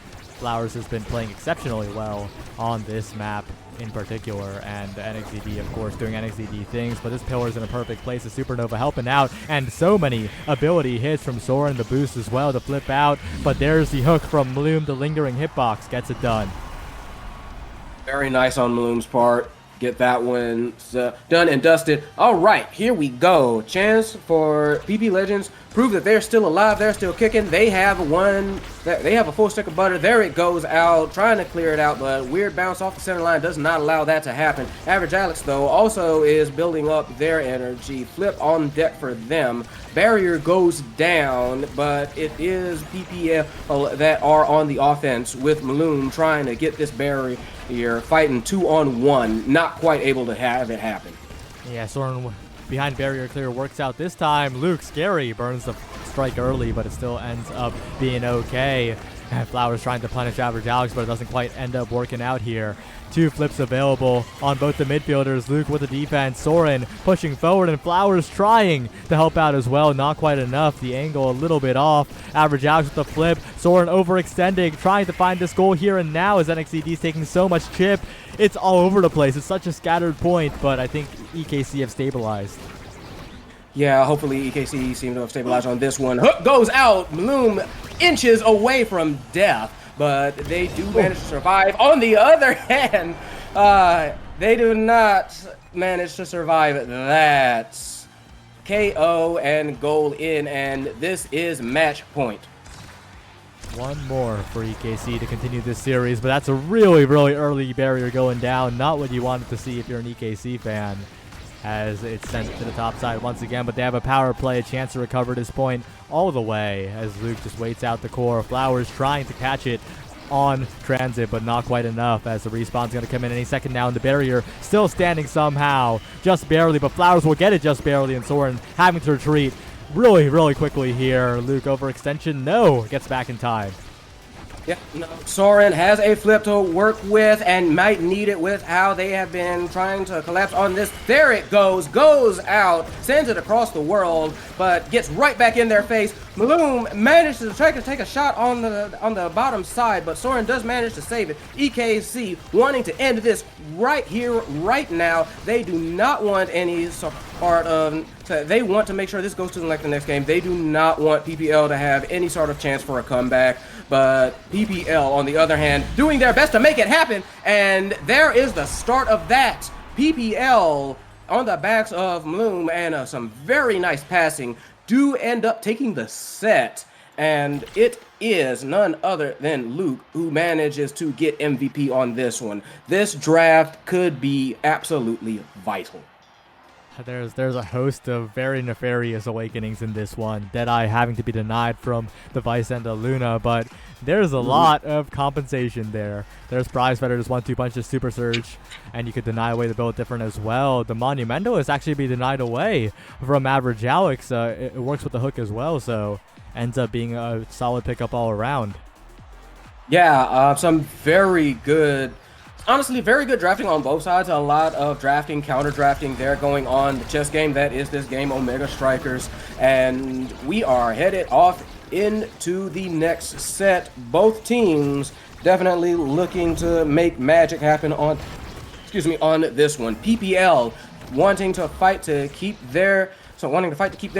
Flowers has been playing exceptionally well on this map in particular, and NXDD, of course, doing NXDD things, but this pillar's in a perfect place. The Supernova helping out, and so many ability hits from Soren, the boost as well to flip out, but there's the hook from Bloom, the lingering hitbox, gets it done. Very nice on Bloom's part. Get that one done and dusted. All right, here we go. Chance for PP Legends. Prove that they're still alive. They're still kicking. They have a full stick of butter. There it goes out. Trying to clear it out, but weird bounce off the center line does not allow that to happen. Average Alex, though, also is building up their energy. Flip on deck for them. Barrier goes down, but it is PPL that are on the offense with Maloon trying to get this barrier here, fighting 2-on-1, not quite able to have it happen. Yeah, Soren behind barrier clear works out this time. Luke, scary, burns the strike early, but it still ends up being okay. And Flowers trying to punish Average Alex, but it doesn't quite end up working out here. 2 flips available on both the midfielders. Luke with the defense, Soren pushing forward, and Flowers trying to help out as well. Not quite enough. The angle a little bit off. Average Alex with the flip. Soren overextending, trying to find this goal here and now as NXDD is taking so much chip. It's all over the place. It's such a scattered point, but I think EKC have stabilized. Yeah, hopefully EKC seem to have stabilized on this one. Hook goes out. Bloom inches away from death, but they do manage to survive. On the other hand, they do not manage to survive that. KO and goal in, and this is match point. One more for EKC to continue this series, but that's a really, really early barrier going down. Not what you wanted to see if you're an EKC fan, as it's sent to the top side once again, but they have a power play, a chance to recover this point all the way as Luke just waits out the core. Flowers trying to catch it on transit, but not quite enough as the respawn's going to come in any second now, and the barrier still standing somehow, just barely, but Flowers will get it just barely, and Soren having to retreat really, really quickly here. Luke overextension, no, gets back in time. Yeah, no, Soren has a flip to work with and might need it with how they have been trying to collapse on this. There it goes out, sends it across the world, but gets right back in their face. Maloon manages to try to take a shot on the bottom side, but Soren does manage to save it. EKC wanting to end this right here, right now. They do not want any part of. They want to make sure this goes to the next game. They do not want PPL to have any sort of chance for a comeback. But PPL, on the other hand, doing their best to make it happen. And there is the start of that. PPL, on the backs of Bloom and some very nice passing, do end up taking the set. And it is none other than Luke who manages to get MVP on this one. This draft could be absolutely vital. There's a host of very nefarious awakenings in this one. Deadeye having to be denied from the Vice and the Luna, but there's a lot of compensation there. There's Prize Fighter just 1-2 punches Super Surge, and you could deny away the build different as well. The Monumento is actually be denied away from Average Alex. It works with the hook as well, so ends up being a solid pickup all around. Yeah, some very good. Honestly, very good drafting on both sides. A lot of drafting, counter drafting there going on. The chess game that is this game, Omega Strikers. And we are headed off into the next set. Both teams definitely looking to make magic happen on this one. PPL wanting to fight to keep their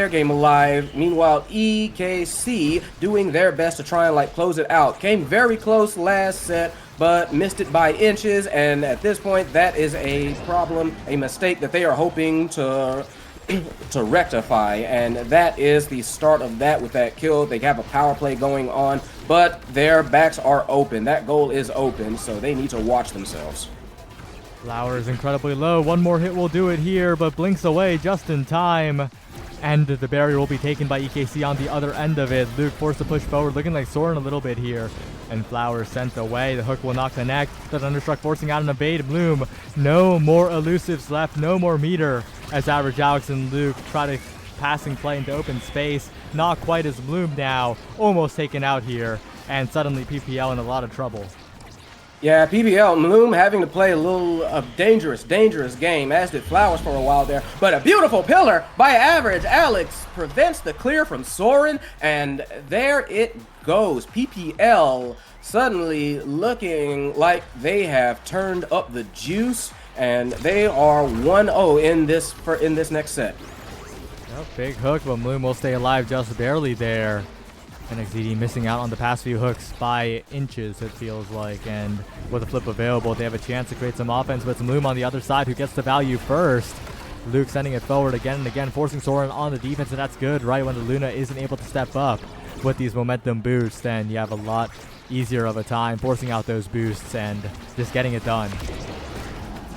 game alive. Meanwhile, EKC doing their best to try and close it out. Came very close last set, but missed it by inches, and at this point that is a problem, a mistake that they are hoping to rectify, and that is the start of that with that kill. They have a power play going on. but their backs are open. That goal is open, so they need to watch themselves. Flowers incredibly low. One more hit will do it here, but blinks away just in time. And the barrier will be taken by EKC on the other end of it. Luke forced to push forward, looking like Soren a little bit here. And Flowers sent away. The hook will not connect. The Thunderstruck forcing out an evade. Bloom, no more elusives left. No more meter as Average Alex and Luke try to passing play into open space. Not quite as Bloom now. Almost taken out here. And suddenly PPL in a lot of trouble. Yeah, PPL, Bloom having to play a little dangerous game, as did Flowers for a while there. But a beautiful pillar by Average Alex prevents the clear from Soren, and there it goes. PPL suddenly looking like they have turned up the juice, and they are 1-0 in this next set. Yep, big hook, but Bloom will stay alive just barely there. NXZD missing out on the past few hooks by inches, it feels like, and with a flip available, they have a chance to create some offense, but it's Bloom on the other side who gets the value first. Luke sending it forward again and again, forcing Soren on the defense, and that's good right when the Luna isn't able to step up with these momentum boosts, and you have a lot easier of a time forcing out those boosts and just getting it done.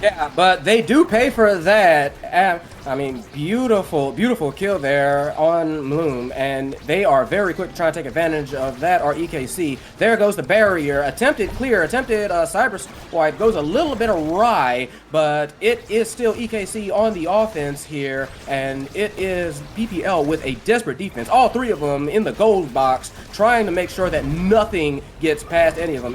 Yeah, but they do pay for that. I mean, beautiful kill there on Bloom, and they are very quick to try to take advantage of that, or EKC. There goes the barrier. Attempted clear, attempted cyber swipe, goes a little bit awry, but it is still EKC on the offense here, and it is PPL with a desperate defense. All three of them in the gold box, trying to make sure that nothing gets past any of them.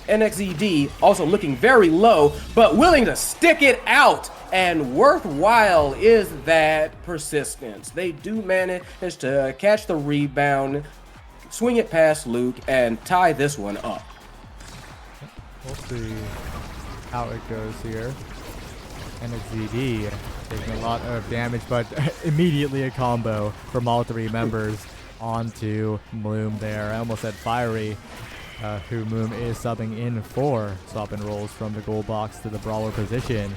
NXZD also looking very low, but willing to stick it out. And worthwhile is that persistence. They do manage to catch the rebound, swing it past Luke, and tie this one up. We'll see how it goes here. NXZD taking a lot of damage, but immediately a combo from all three members onto Bloom there. I almost said Fiery. Who Moom is subbing in for. Swap and rolls from the goal box to the brawler position.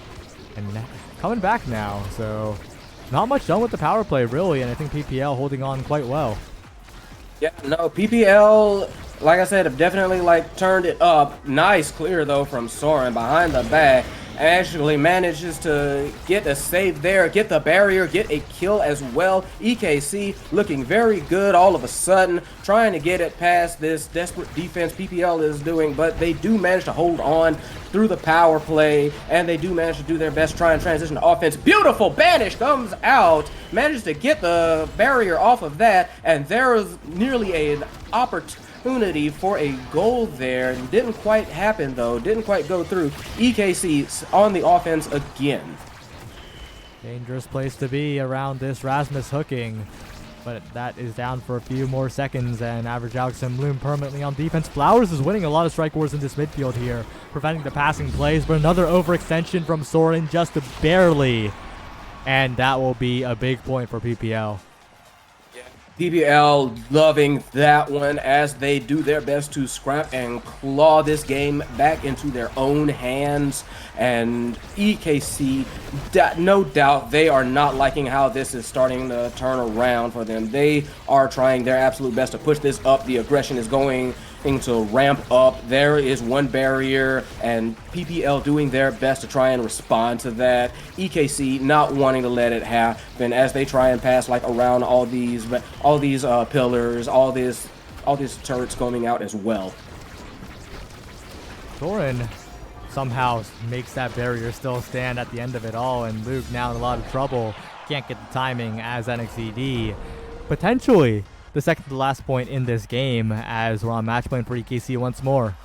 And coming back now, so not much done with the power play, really, and I think PPL holding on quite well. Yeah, no, PPL, like I said, have definitely turned it up. Nice clear, though, from Soren behind the back. Actually manages to get a save there, get the barrier, get a kill as well. EKC looking very good all of a sudden, trying to get it past this desperate defense PPL is doing, but they do manage to hold on through the power play, and they do manage to do their best, try and transition to offense. Beautiful banish comes out, manages to get the barrier off of that, and there is nearly an opportunity for a goal there. Didn't quite happen though, didn't quite go through. EKC on the offense again. Dangerous place to be around this Rasmus hooking, but that is down for a few more seconds, and Average Alex and Bloom permanently on defense. Flowers is winning a lot of strike wars in this midfield here, preventing the passing plays, but another overextension from Soren just barely, and that will be a big point for PPL. PPL loving that one as they do their best to scrap and claw this game back into their own hands. And EKC, no doubt, they are not liking how this is starting to turn around for them. They are trying their absolute best to push this up. The aggression is going to ramp up. There is one barrier, and PPL doing their best to try and respond to that. EKC not wanting to let it happen as they try and pass around all these pillars, all these turrets going out as well. Soren somehow makes that barrier still stand at the end of it all, and Luke now in a lot of trouble. Can't get the timing as NXZD. Potentially the second to last point in this game as we're on match point for EKC once more.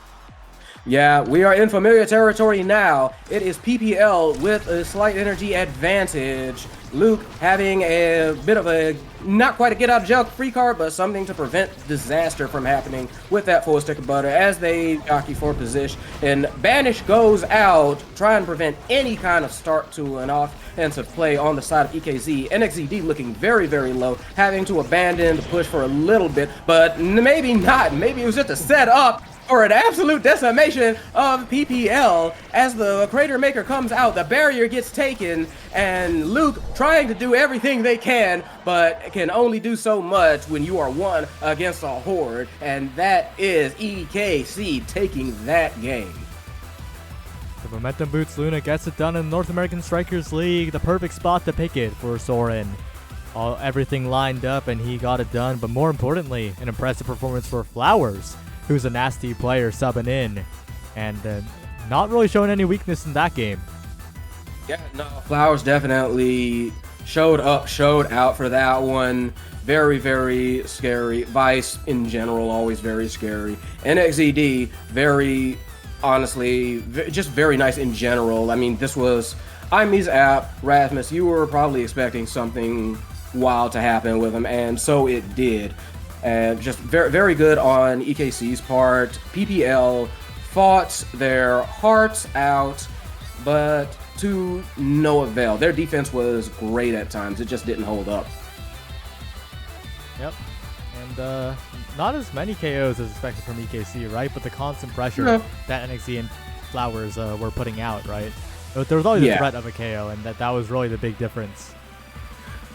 Yeah, we are in familiar territory now. It is PPL with a slight energy advantage. Luke having a bit of a, not quite a get out of jail free card, but something to prevent disaster from happening with that full stick of butter as they jockey for position. And Banish goes out, trying to prevent any kind of start to an offensive play on the side of EKZ. NXZD looking very, very low, having to abandon the push for a little bit, but maybe not. Maybe it was just a setup for an absolute decimation of PPL. As the Crater Maker comes out, the barrier gets taken, and Luke trying to do everything they can, but can only do so much when you are one against a horde, and that is EKC taking that game. The Momentum Boots Luna gets it done in the North American Strikers League. The perfect spot to pick it for Soren. Everything lined up and he got it done. But more importantly, an impressive performance for Flowers, who's a nasty player subbing in. And not really showing any weakness in that game. Yeah, no, Flowers definitely showed up, showed out for that one. Very, very scary. Vice, in general, always very scary. NXED, very... honestly, just very nice in general. I mean, this was Imi's app. Rasmus, you were probably expecting something wild to happen with him, and so it did. And just very, very good on EKC's part. PPL fought their hearts out, but to no avail. Their defense was great at times. It just didn't hold up. Yep. And not as many KOs as expected from EKC, right? But the constant pressure that NXT and Flowers were putting out, right? But there was always a threat of a KO, and that was really the big difference.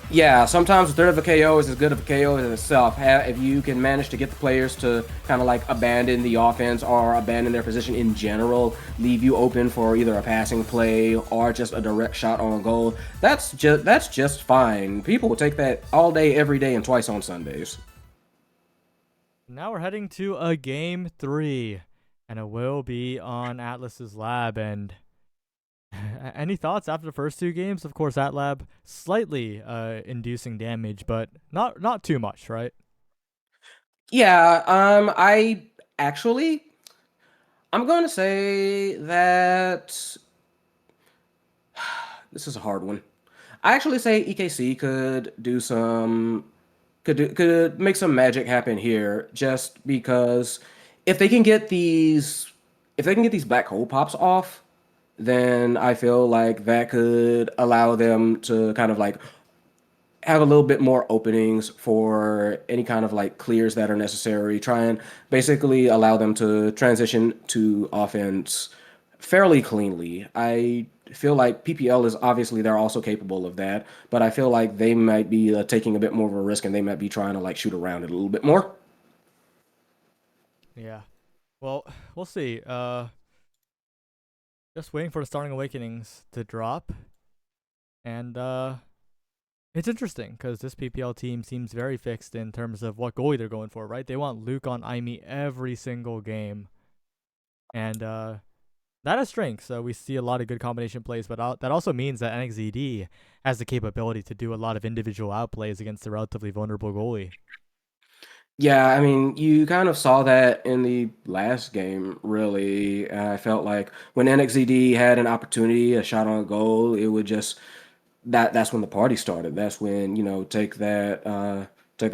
Yeah, sometimes a threat of a KO is as good of a KO as itself. If you can manage to get the players to kind of like abandon the offense or abandon their position in general, leave you open for either a passing play or just a direct shot on goal, that's just fine. People will take that all day, every day, and twice on Sundays. Now we're heading to a game 3, and it will be on Atlas's lab. And any thoughts after the first 2 games? Of course, Atlab slightly inducing damage, but not too much, right? Yeah, I'm going to say that this is a hard one. I actually say EKC could do some could make some magic happen here, just because if they can get these black hole pops off, then I feel like that could allow them to kind of like have a little bit more openings for any kind of like clears that are necessary. Try and basically allow them to transition to offense fairly cleanly. I feel like PPL is obviously they're also capable of that, but I feel like they might be taking a bit more of a risk and they might be trying to like shoot around it a little bit more. Yeah. Well, we'll see. Just waiting for the Starting Awakenings to drop. And it's interesting because this PPL team seems very fixed in terms of what goalie they're going for, right? They want Luke on Imi every single game. And that is strength. So we see a lot of good combination plays, but that also means that NXED has the capability to do a lot of individual outplays against a relatively vulnerable goalie. Yeah, I mean, you kind of saw that in the last game, really. I felt like when NXED had an opportunity, a shot on goal, it would just that's when the party started. That's when, take that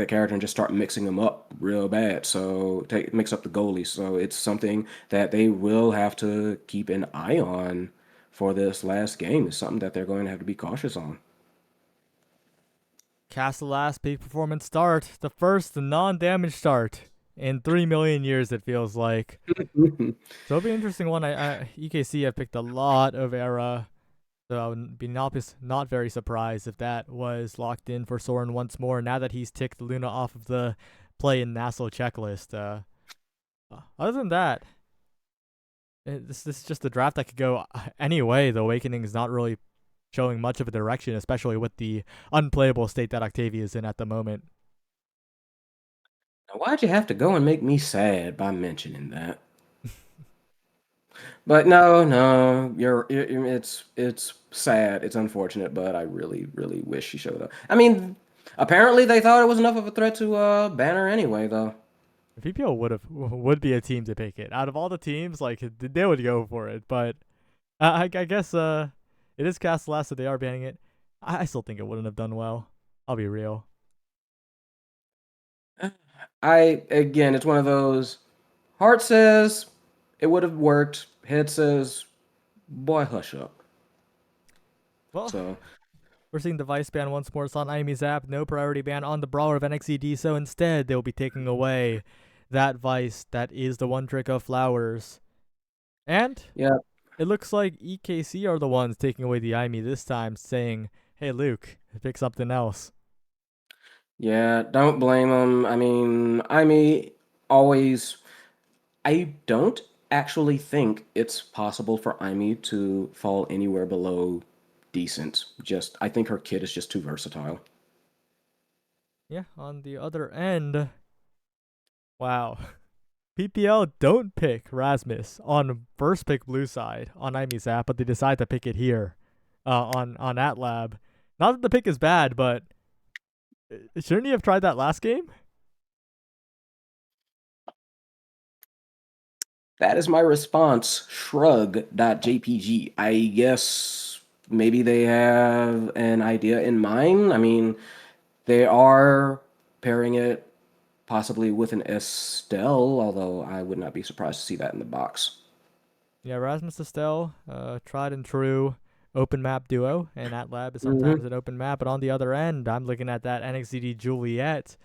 character and just start mixing them up real bad. So mix up the goalies. So it's something that they will have to keep an eye on for this last game. It's something that they're going to have to be cautious on. Castle last peak performance start, the first non-damage start in 3 million years, it feels like. So it'll be an interesting one. EKC have picked a lot of era, so I would be not very surprised if that was locked in for Soren once more, now that he's ticked Luna off of the play in NASL checklist. Other than that, this is just a draft that could go any way. The Awakening is not really showing much of a direction, especially with the unplayable state that Octavia is in at the moment. Now, why'd you have to go and make me sad by mentioning that? But no, it's sad. It's unfortunate, but I really, really wish she showed up. I mean, apparently they thought it was enough of a threat to ban her anyway, though. PPL would be a team to pick it. Out of all the teams, like they would go for it. But I guess it is cast last, so they are banning it. I still think it wouldn't have done well. I'll be real. Again, it's one of those. Heart says it would have worked. Head says, boy, hush up. Well, So we're seeing the Vice ban once more. It's on Imi's app. No priority ban on the Brawler of NXED. So instead, they'll be taking away that Vice. That is the one trick of Flowers. And Yeah. it looks like EKC are the ones taking away the IME this time, saying, hey, Luke, pick something else. Yeah, don't blame them. I mean, always. I don't actually think it's possible for Imi to fall anywhere below decent. Just, I think her kit is just too versatile. Yeah, on the other end, wow. PPL don't pick Rasmus on first pick blue side on IME's app, but they decide to pick it here on AtLab. Not that the pick is bad, but shouldn't you have tried that last game? That is my response. Shrug.jpg. I guess maybe they have an idea in mind. I mean, they are pairing it possibly with an Estelle, although I would not be surprised to see that in the box. Yeah, Rasmus Estelle, tried and true open map duo, and AtLab is sometimes Hmm. an open map. But on the other end, I'm looking at that NXZD Juliet.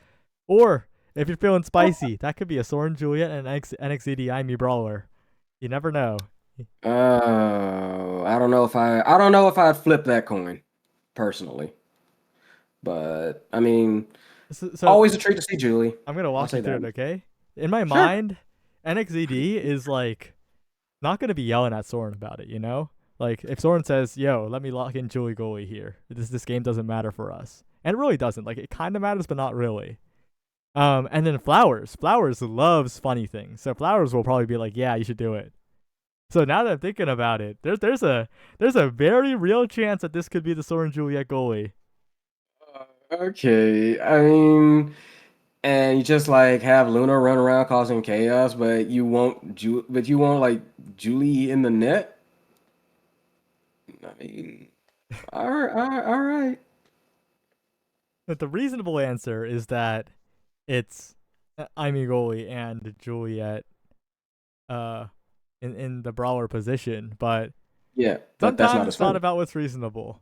Or if you're feeling spicy, that could be a Soren Juliet and an NXZD IME Brawler. You never know. I don't know if I'd flip that coin personally, but I mean, So always a treat to see Julie. I'm gonna I'll walk you say through that. it, okay? In my Sure. mind, NXZD is like not gonna be yelling at Soren about it, you know? Like if Soren says, "Yo, let me lock in Julie goalie here. This game doesn't matter for us," and it really doesn't. Like it kind of matters, but not really. And then Flowers loves funny things, so Flowers will probably be like, "Yeah, you should do it." So now that I'm thinking about it, there's a very real chance that this could be the Soren Juliet goalie. Okay. I mean, and you just like have Luna run around causing chaos, but you won't like Julie in the net. I mean, all right. But the reasonable answer is that it's Amy goalie and Juliet uh in the brawler position, but Yeah, but that's sometimes not as it's not funny. about what's reasonable.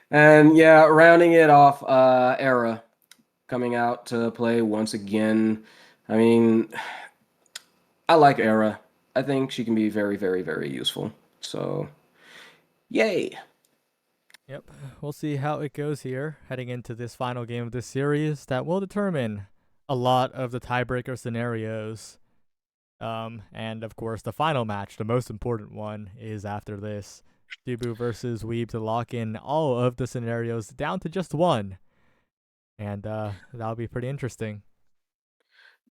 And yeah, rounding it off, Era coming out to play once again. I mean, I like Era. I think she can be very, very, very useful. So, yay. Yep. We'll see how it goes here heading into this final game of this series that will determine a lot of the tiebreaker scenarios. And of course, the final match, the most important one, is after this. Dubu versus Weeb to lock in all of the scenarios down to just one. And that'll be pretty interesting.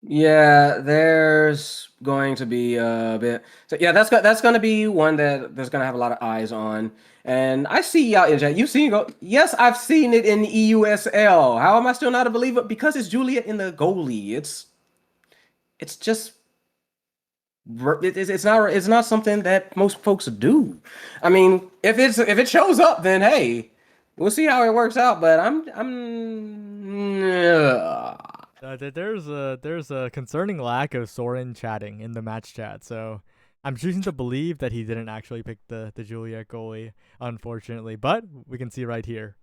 Yeah, there's going to be a bit. So yeah, that's going to be one that there's going to have a lot of eyes on. And I see y'all in chat. You've seen go. Yes, I've seen it in EUSL. How am I still not a believer? Because it's Juliet in the goalie. It's just it's not something that most folks do. I mean, if it shows up, then hey, we'll see how it works out. But There's a concerning lack of Soren chatting in the match chat, so I'm choosing to believe that he didn't actually pick the Juliet goalie, unfortunately. But we can see right here,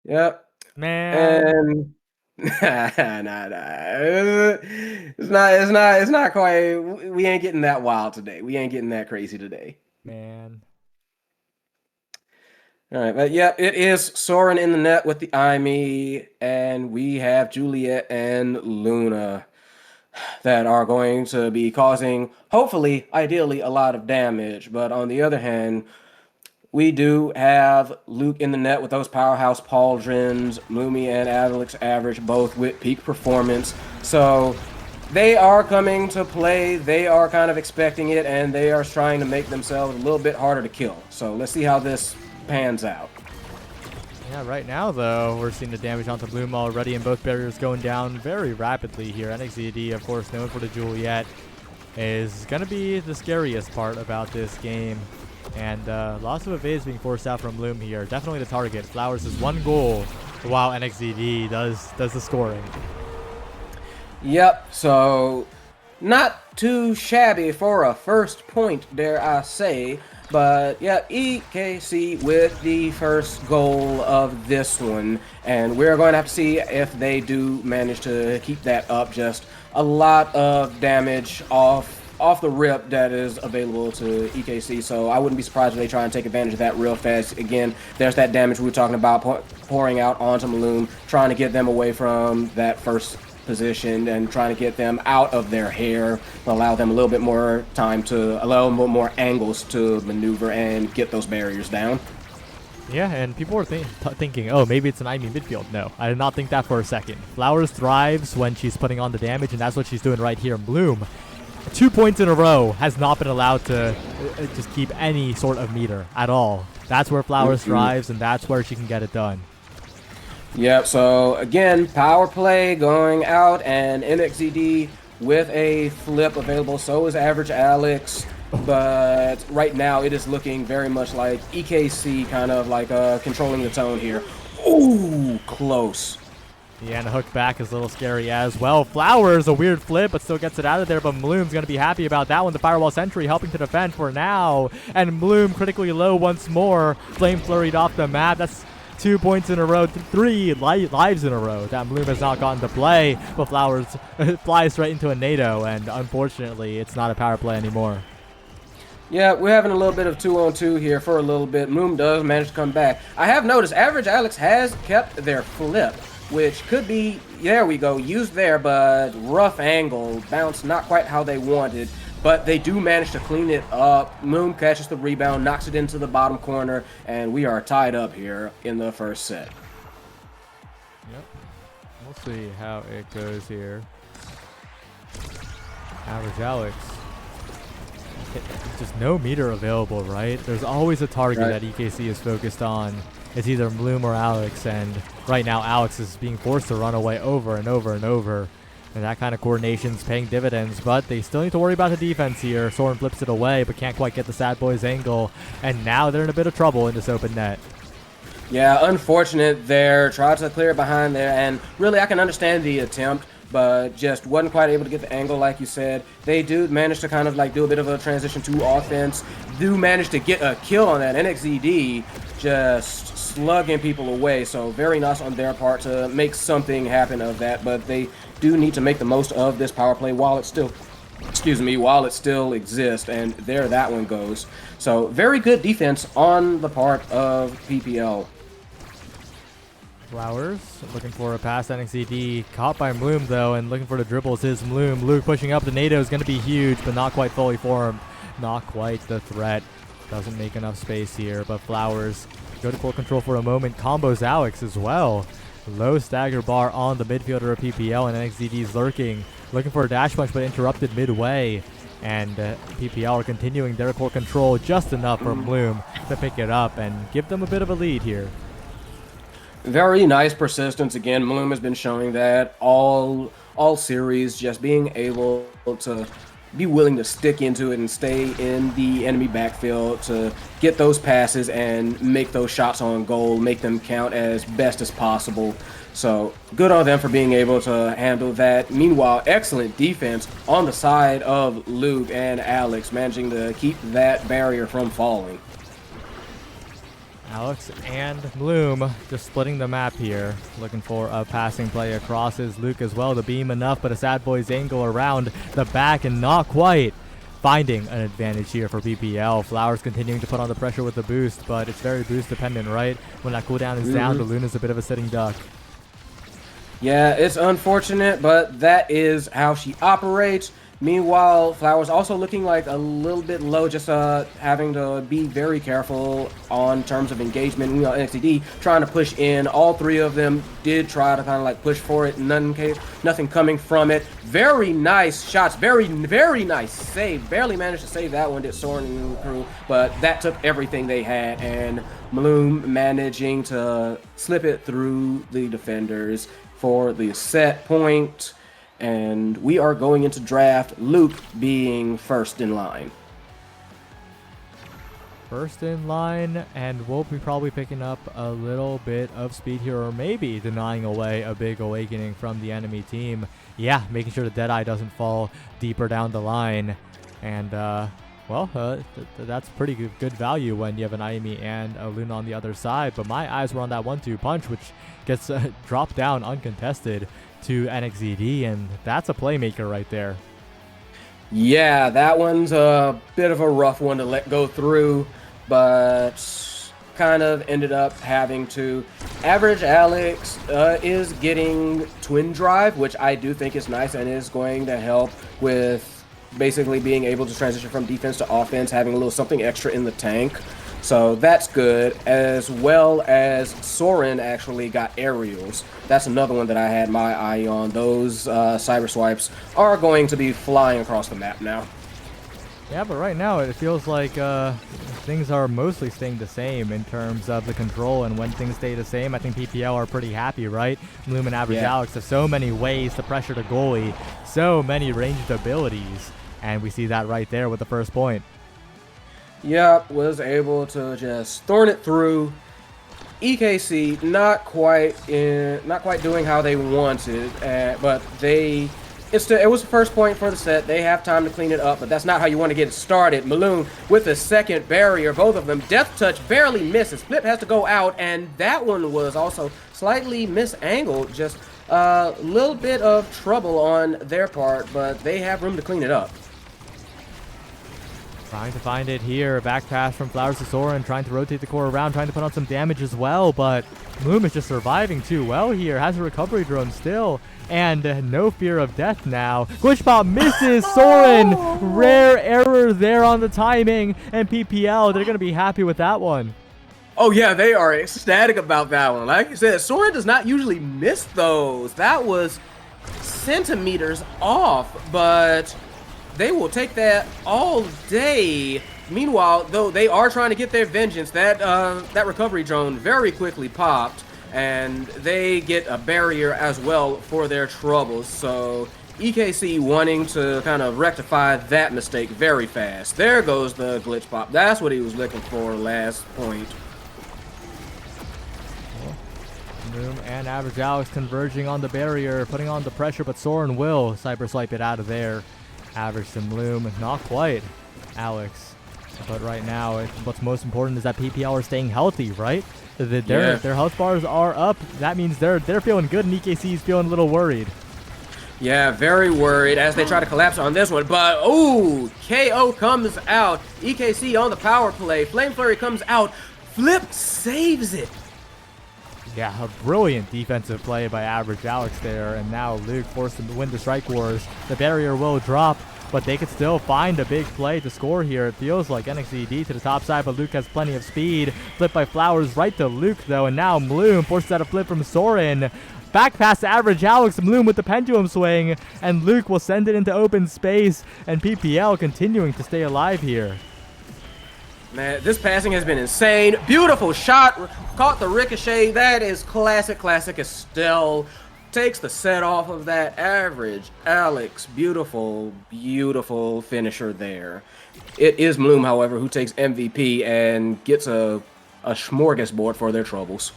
yep. man, And nah. It's not quite. We ain't getting that wild today. We ain't getting that crazy today. man. All right, but yeah, it is Soren in the net with the IME, and we have Juliet and Luna that are going to be causing, hopefully, ideally, a lot of damage. But on the other hand, we do have Luke in the net with those powerhouse pauldrons, Lumi and Alex Average both with peak performance. So they are coming to play. They are kind of expecting it, and they are trying to make themselves a little bit harder to kill. So let's see how this pans out. Yeah, right now though, we're seeing the damage onto Bloom already, and both barriers going down very rapidly here. NXZD, of course, known for the Juliet, is gonna be the scariest part about this game. And lots of evades being forced out from Bloom here. Definitely the target. Flowers is one goal, while NXZD does the scoring. Yep. So Not too shabby for a first point, dare I say. But yeah, EKC with the first goal of this one. And we're going to have to see if they do manage to keep that up. Just a lot of damage off the rip that is available to EKC. So I wouldn't be surprised if they try and take advantage of that real fast. Again, there's that damage we were talking about pouring out onto Maloom, trying to get them away from that first position and trying to get them out of their hair, allow them a little bit more time to allow them more angles to maneuver and get those barriers down. Yeah, and people were thinking, oh, maybe it's an IME midfield. No, I did not think that for a second. Flowers thrives when she's putting on the damage, and that's what she's doing right here. Bloom, 2 points in a row, has not been allowed to just keep any sort of meter at all. That's where Flowers thrives, and that's where she can get it done. Yep, so again, power play going out, and NXZD with a flip available. So is Average Alex, but right now it is looking very much like EKC kind of like controlling the tone here. Ooh, close. Yeah, and the hook back is a little scary as well. Flowers, a weird flip, but still gets it out of there. But Bloom's going to be happy about that one. The Firewall Sentry helping to defend for now. And Bloom critically low once more. Flame flurried off the map. That's 2 points in a row, 3 lives in a row that Bloom has not gotten to play. But Flowers flies straight into a NATO, and unfortunately, it's not a power play anymore. Yeah, we're having a little bit of 2-on-2 here for a little bit. Moom does manage to come back. I have noticed Average Alex has kept their flip, which could be, there we go, used there, but rough angle, bounce not quite how they wanted. But they do manage to clean it up. Moom catches the rebound, knocks it into the bottom corner, and we are tied up here in the first set. Yep. We'll see how it goes here. Average Alex. Just no meter available, right? There's always a target that EKC is focused on. It's either Bloom or Alex, and right now Alex is being forced to run away over and over and over. And that kind of coordination's paying dividends, but they still need to worry about the defense here. Soren flips it away, but can't quite get the Sad Boys angle. And now they're in a bit of trouble in this open net. Yeah, unfortunate there. Tried to clear it behind there, and really I can understand the attempt, but just wasn't quite able to get the angle like you said. They do manage to kind of like do a bit of a transition to offense. Do manage to get a kill on that. NXZD just slugging people away, so very nice on their part to make something happen of that, but they do need to make the most of this power play while it still, while it still exists, and there that one goes. So very good defense on the part of PPL. Flowers looking for a pass. NXZD caught by Bloom though, and looking for the dribbles is Bloom. Luke pushing up. The NATO is going to be huge, but not quite fully formed. Not quite the threat. Doesn't make enough space here, but Flowers go to full control for a moment. Combos Alex as well. Low stagger bar on the midfielder of PPL, and NXZD's lurking. Looking for a dash punch, but interrupted midway. And PPL are continuing their core control just enough for Bloom to pick it up and give them a bit of a lead here. Very nice persistence again. Bloom has been showing that all series, just being able to be willing to stick into it and stay in the enemy backfield to get those passes and make those shots on goal, make them count as best as possible. So good on them for being able to handle that. Meanwhile, excellent defense on the side of Luke and Alex, managing to keep that barrier from falling. Alex and Bloom just splitting the map here. Looking for a passing play across is Luke as well. The beam enough, but a Sad Boys angle around the back and not quite finding an advantage here for PPL. Flowers continuing to put on the pressure with the boost, but it's very boost dependent, right? When that cooldown is down, the Luna's a bit of a sitting duck. Yeah, it's unfortunate, but that is how she operates. Meanwhile, Flowers also looking like a little bit low, just having to be very careful on terms of engagement. You know, NXTD trying to push in. All three of them did try to kind of like push for it. Nothing coming from it. Very nice shots. Very nice save. Barely managed to save that one, did Soren and the crew, but that took everything they had, and Bloom managing to slip it through the defenders for the set point. And we are going into draft, Luke being first in line. first in line, and we'll be probably picking up a little bit of speed here, or maybe denying away a big awakening from the enemy team. Yeah, making sure the Deadeye doesn't fall deeper down the line. And, that's pretty good value when you have an Aimi and a Luna on the other side. But my eyes were on that 1-2 punch, which gets dropped down uncontested to NXZD, and that's a playmaker right there. Yeah, that one's a bit of a rough one to let go through, but kind of ended up having to. Average Alex is getting Twin Drive, which I do think is nice and is going to help with basically being able to transition from defense to offense, having a little something extra in the tank. So that's good, as well as Soren actually got aerials. That's another one that I had my eye on. Those cyber swipes are going to be flying across the map now. Yeah, but right now it feels like things are mostly staying the same in terms of the control, and when things stay the same, I think PPL are pretty happy, right? Bloom and Average Alex have so many ways to pressure the goalie, so many ranged abilities, and we see that right there with the first point. Yep, was able to just thorn it through. EKC not quite doing how they wanted, but it was the first point for the set. They have time to clean it up, but that's not how you want to get it started. Maloon with the second barrier, both of them. Death Touch barely misses. Flip has to go out, and that one was also slightly misangled. Just a little bit of trouble on their part, but they have room to clean it up. Trying to find it here. Back pass from Flowers to Soren, trying to rotate the core around, trying to put on some damage as well, but Bloom is just surviving too well here. Has a recovery drone still, and no fear of death now. Glitch Pop misses Soren. Rare error there on the timing, and PPL, they're going to be happy with that one. Oh yeah, they are ecstatic about that one. Like you said, Soren does not usually miss those. That was centimeters off, but they will take that all day. Meanwhile, though, they are trying to get their vengeance. That recovery drone very quickly popped, and they get a barrier as well for their troubles. So EKC wanting to kind of rectify that mistake very fast. There goes the glitch pop. That's what he was looking for last point. Bloom and Average Alex converging on the barrier, putting on the pressure, but Soren will cyber swipe it out of there. Average to Bloom, not quite Alex, but right now what's most important is that PPL are staying healthy, right? Their health bars are up. That means they're feeling good, and EKC is feeling a little worried. Yeah, very worried as they try to collapse on this one, but ooh, KO comes out. EKC on the power play. Flame Flurry comes out. Flip saves it. Yeah, a brilliant defensive play by Average Alex there, and now Luke forced him to win the Strike Wars. The barrier will drop, but they could still find a big play to score here. It feels like NXZD to the top side, but Luke has plenty of speed. Flip by Flowers right to Luke, though, and now Bloom forces out a flip from Soren. Back past Average Alex, Bloom with the pendulum swing, and Luke will send it into open space, and PPL continuing to stay alive here. Man, this passing has been insane. Beautiful shot. Caught the ricochet. That is classic Estelle. Takes the set off of that. Average Alex. Beautiful, beautiful finisher there. It is Bloom, however, who takes MVP and gets a smorgasbord for their troubles.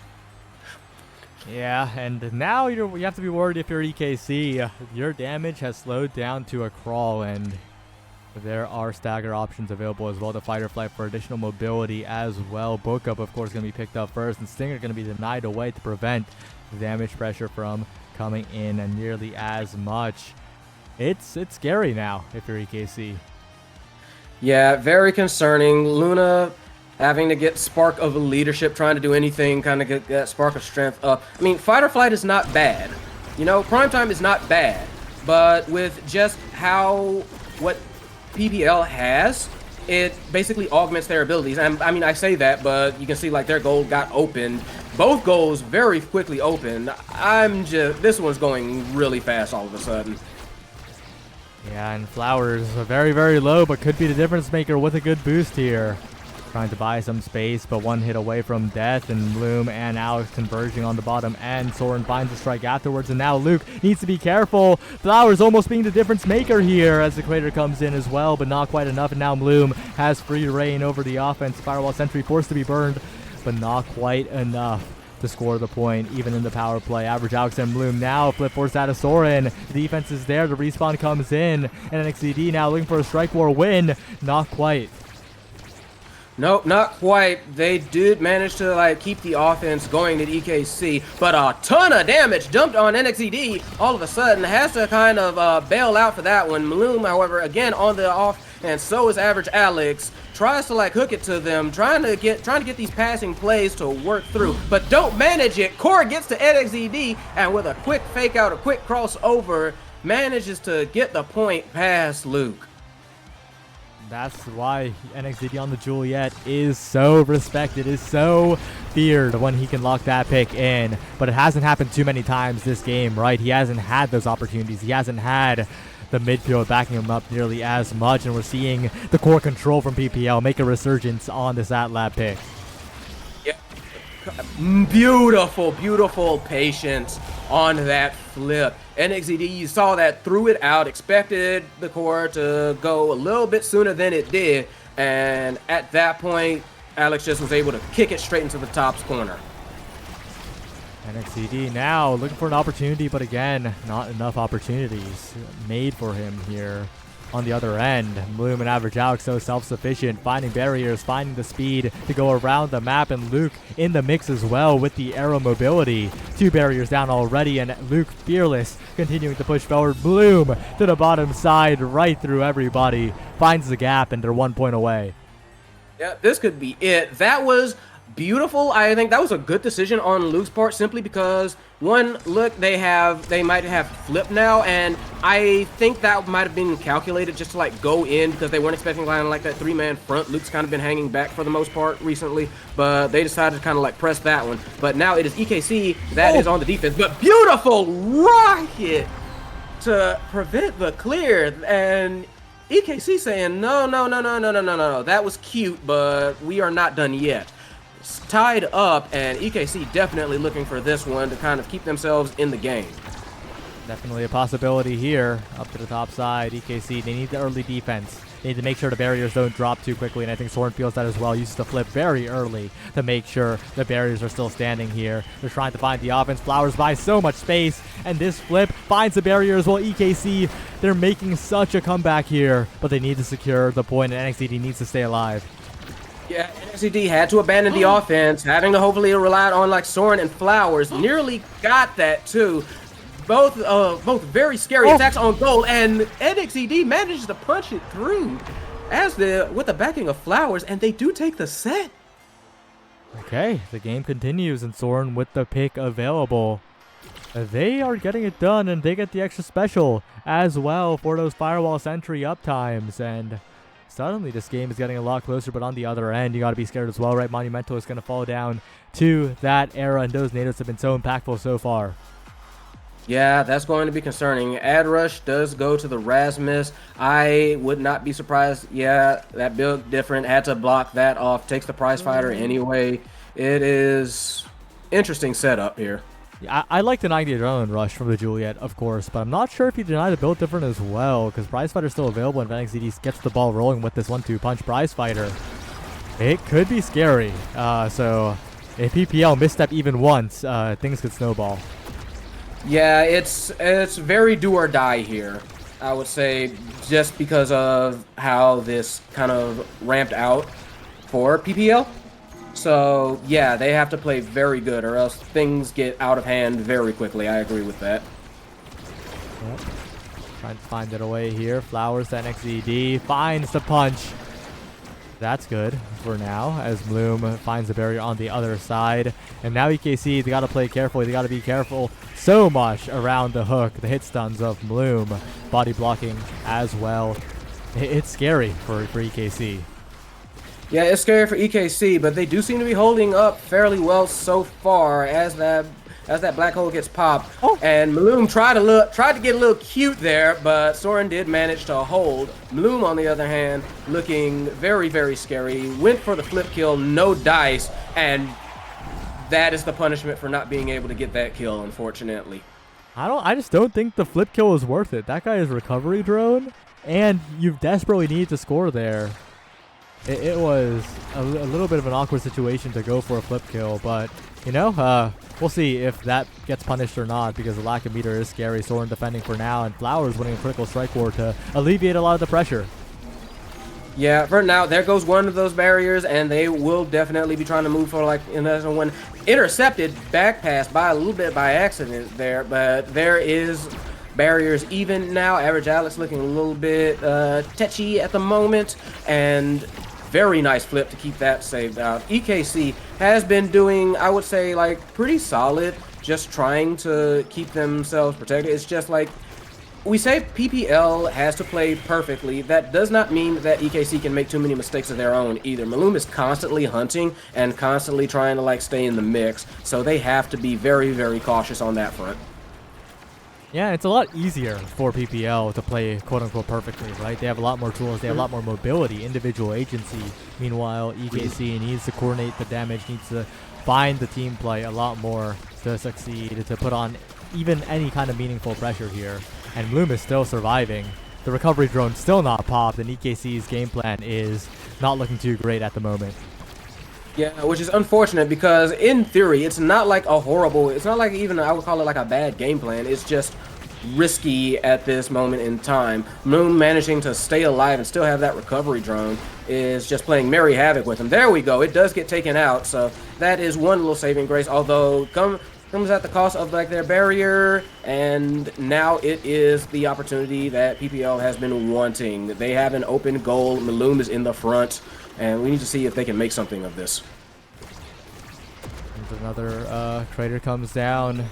Yeah, and now you have to be worried if you're EKC. Your damage has slowed down to a crawl, and there are stagger options available as well. The Fight or Flight for additional mobility as well. Book Up, of course, going to be picked up first, and Stinger going to be denied away to prevent the damage pressure from coming in nearly as much. It's scary now if you're EKC. Yeah, very concerning. Luna having to get spark of leadership, trying to do anything, kind of get that spark of strength up. I mean, Fight or Flight is not bad. You know, Prime Time is not bad, but with just what PPL has, it basically augments their abilities. And I mean, I say that, but you can see like their goal got opened. Both goals very quickly opened. This one's going really fast all of a sudden. Yeah, and Flowers very, very low, but could be the difference maker with a good boost here. Trying to buy some space, but one hit away from death, and Bloom and Alex converging on the bottom end. Soren finds a strike afterwards, and now Luke needs to be careful. Flowers almost being the difference maker here as the Equator comes in as well, but not quite enough, and now Bloom has free reign over the offense. Firewall Sentry forced to be burned, but not quite enough to score the point, even in the power play. Average Alex and Bloom now flip force out of Soren. The defense is there, the respawn comes in, and NXDD now looking for a strike war win. Not quite. Nope, not quite. They did manage to like keep the offense going at EKC, but a ton of damage dumped on NXED all of a sudden. Has to kind of bail out for that one. Bloom, however, again on the off, and so is Average Alex. Tries to like hook it to them, trying to get these passing plays to work through, but don't manage it. Core gets to NXED, and with a quick fake out, a quick crossover, manages to get the point past Luke. That's why NXDD on the Juliet is so respected, is so feared when he can lock that pick in. But it hasn't happened too many times this game, right? He hasn't had those opportunities. He hasn't had the midfield backing him up nearly as much. And we're seeing the core control from PPL make a resurgence on this AtLab pick. Yeah. Beautiful, beautiful patience on that flip. NXED, you saw that, threw it out, expected the core to go a little bit sooner than it did, and at that point, Alex just was able to kick it straight into the top's corner. NXED now looking for an opportunity, but again, not enough opportunities made for him here. On the other end, Bloom and Average Alex so self-sufficient, finding barriers, finding the speed to go around the map, and Luke in the mix as well with the aero mobility. 2 barriers down already, and Luke fearless, continuing to push forward. Bloom to the bottom side, right through everybody, finds the gap, and they're 1 point away. Yeah, this could be it. That was beautiful. I think that was a good decision on Luke's part, simply because one, look, they might have flipped now, and I think that might have been calculated just to like go in because they weren't expecting like that 3-man front. Luke's kind of been hanging back for the most part recently, but they decided to kind of like press that one. But now it is EKC that is on the defense, but beautiful rocket to prevent the clear, and EKC saying no, that was cute, but we are not done yet. It's tied up, and EKC definitely looking for this one to kind of keep themselves in the game. Definitely a possibility here. Up to the top side, EKC, they need the early defense. They need to make sure the barriers don't drop too quickly, and I think Soren feels that as well. Uses the flip very early to make sure the barriers are still standing here. They're trying to find the offense. Flowers buys so much space, and this flip finds the barrier as well. EKC, they're making such a comeback here, but they need to secure the point, and NXDD needs to stay alive. Yeah, NXDD had to abandon the offense, having to hopefully rely on like Soren and Flowers. Nearly got that too. Both very scary attacks on goal, and NXDD manages to punch it through with the backing of Flowers, and they do take the set. Okay, the game continues, and Soren with the pick available. They are getting it done, and they get the extra special as well for those Firewall Sentry uptimes, and suddenly this game is getting a lot closer. But on the other end, you got to be scared as well, right? Monumental is going to fall down to that era, and those natives have been so impactful so far. Yeah, that's going to be concerning. Ad Rush does go to the Rasmus. I would not be surprised. Yeah, that build different. Had to block that off. Takes the prize fighter anyway. It is interesting setup here. Yeah, I like the 90 adrenaline rush from the Juliet, of course, but I'm not sure if you deny the build different as well, because prize fighter is still available, and NXDD gets the ball rolling with this 1-2 punch prize fighter. It could be scary. So if PPL misstep even once, things could snowball. Yeah, it's very do or die here, I would say, just because of how this kind of ramped out for PPL. So yeah, they have to play very good, or else things get out of hand very quickly. I agree with that. Yep. Trying to find it away here. Flowers to NXDD finds the punch. That's good for now, as Bloom finds the barrier on the other side. And now EKC, they got to play carefully. They got to be careful so much around the hook. The hit stuns of Bloom. Body blocking as well. It's scary for EKC. Yeah, it's scary for EKC, but they do seem to be holding up fairly well so far, as that as that black hole gets popped. Oh. And Maloom tried to get a little cute there, but Soren did manage to hold. Maloom, on the other hand, looking very, very scary. Went for the flip kill, no dice, and that is the punishment for not being able to get that kill, unfortunately. I just don't think the flip kill was worth it. That guy is recovery drone, and you desperately need to score there. It was a little bit of an awkward situation to go for a flip kill, but, you know, we'll see if that gets punished or not, because the lack of meter is scary. Soren defending for now, and Flowers winning a critical strike war to alleviate a lot of the pressure. Yeah, for now, there goes one of those barriers, and they will definitely be trying to move for like another one. Intercepted, back pass by a little bit by accident there, but there is barriers even now. Average Alex looking a little bit tetchy at the moment, and very nice flip to keep that saved out. EKC has been doing, I would say, like pretty solid, just trying to keep themselves protected. It's just like, we say PPL has to play perfectly. That does not mean that EKC can make too many mistakes of their own either. Maloom is constantly hunting and constantly trying to like stay in the mix, so they have to be very, very cautious on that front. Yeah, it's a lot easier for PPL to play quote-unquote perfectly, right? They have a lot more tools, they have a lot more mobility, individual agency. Meanwhile, EKC needs to coordinate the damage, needs to find the team play a lot more to succeed, to put on even any kind of meaningful pressure here. And Bloom is still surviving. The recovery drone still not popped, and EKC's game plan is not looking too great at the moment. Yeah, which is unfortunate because in theory, it's not like a horrible, it's not like even, I would call it like a bad game plan. It's just risky at this moment in time. Moon managing to stay alive and still have that recovery drone is just playing merry havoc with him. There we go. It does get taken out, so that is one little saving grace, although comes at the cost of like their barrier, and now it is the opportunity that PPL has been wanting. They have an open goal. Maloom is in the front, and we need to see if they can make something of this. And another crater comes down.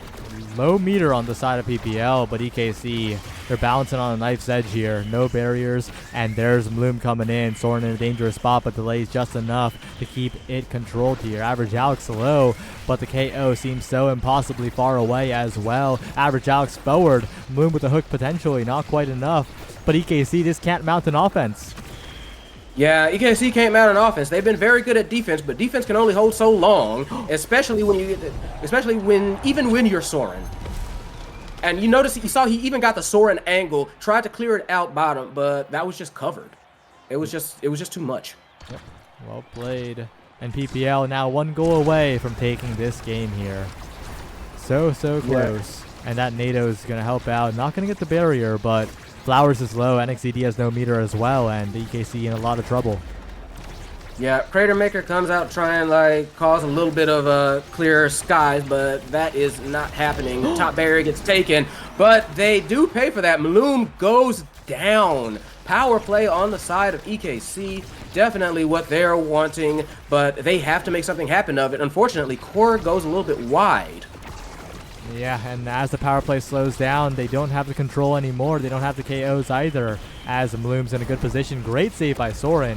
Low meter on the side of PPL, but EKC, they're balancing on a knife's edge here. No barriers, and there's Maloom coming in. Soren in a dangerous spot, but delays just enough to keep it controlled here. Average Alex low, but the KO seems so impossibly far away as well. Average Alex forward. Maloom with a hook potentially, not quite enough. But EKC just can't mount an offense. Yeah, EKC can't mount an offense. They've been very good at defense, but defense can only hold so long, especially when even when you're Soren. And you notice, you saw he even got the Soren angle, tried to clear it out bottom, but that was just covered. It was just too much. Yep. Well played. And PPL now one goal away from taking this game here. So close. Yeah. And that NATO is going to help out. Not going to get the barrier, but Flowers is low. NXED has no meter as well, and the EKC in a lot of trouble. Yeah, Crater Maker comes out trying like cause a little bit of a clear skies, but that is not happening. The top barrier gets taken, but they do pay for that. Maloom goes down. Power play on the side of EKC. Definitely what they're wanting, but they have to make something happen of it. Unfortunately, Core goes a little bit wide. Yeah, and as the power play slows down, they don't have the control anymore. They don't have the KOs either, as Maloom's in a good position. Great save by Soren.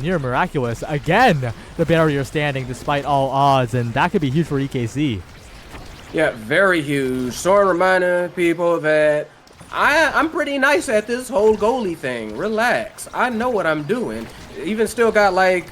Near miraculous. Again, the barrier standing despite all odds, and that could be huge for EKC. Yeah, very huge. Soren reminding people that I'm pretty nice at this whole goalie thing. Relax. I know what I'm doing. Even still got like...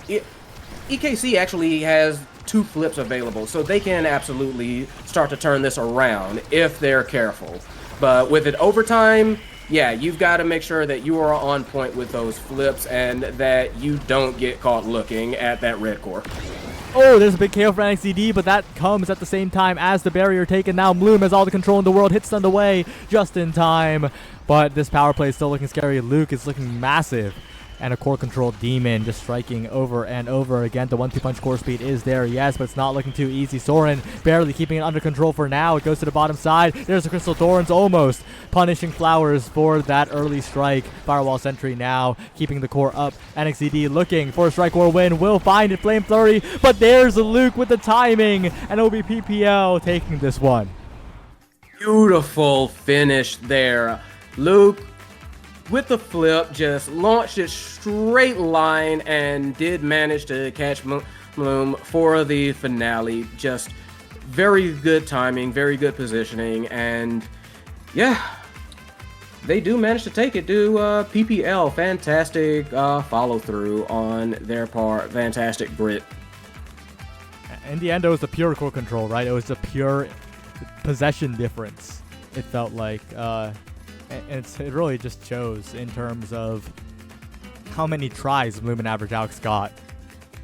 EKC actually has 2 flips available, so they can absolutely start to turn this around if they're careful. But with it overtime, yeah, you've got to make sure that you are on point with those flips and that you don't get caught looking at that red core. Oh, there's a big KO for NXED, but that comes at the same time as the barrier taken. Now Maloom has all the control in the world, hits stunned away just in time. But this power play is still looking scary. Luke is looking massive. And a core control demon just striking over and over again. The 1-2 punch core speed is there, yes, but it's not looking too easy. Soren barely keeping it under control for now. It goes to the bottom side. There's the Crystal Thorns almost punishing Flowers for that early strike. Firewall Sentry now keeping the core up. NXED looking for a strike or win. Will find it. Flame Flurry, but there's Luke with the timing, and it'll be PPL taking this one. Beautiful finish there. Luke with the flip, just launched it straight line and did manage to catch Maloom for the finale. Just very good timing, very good positioning, and yeah, they do manage to take it to PPL. Fantastic follow through on their part. Fantastic grit. In the end, it was the pure core control, right? It was the pure possession difference. It felt like, it really just shows in terms of how many tries Lumen Average Alex got.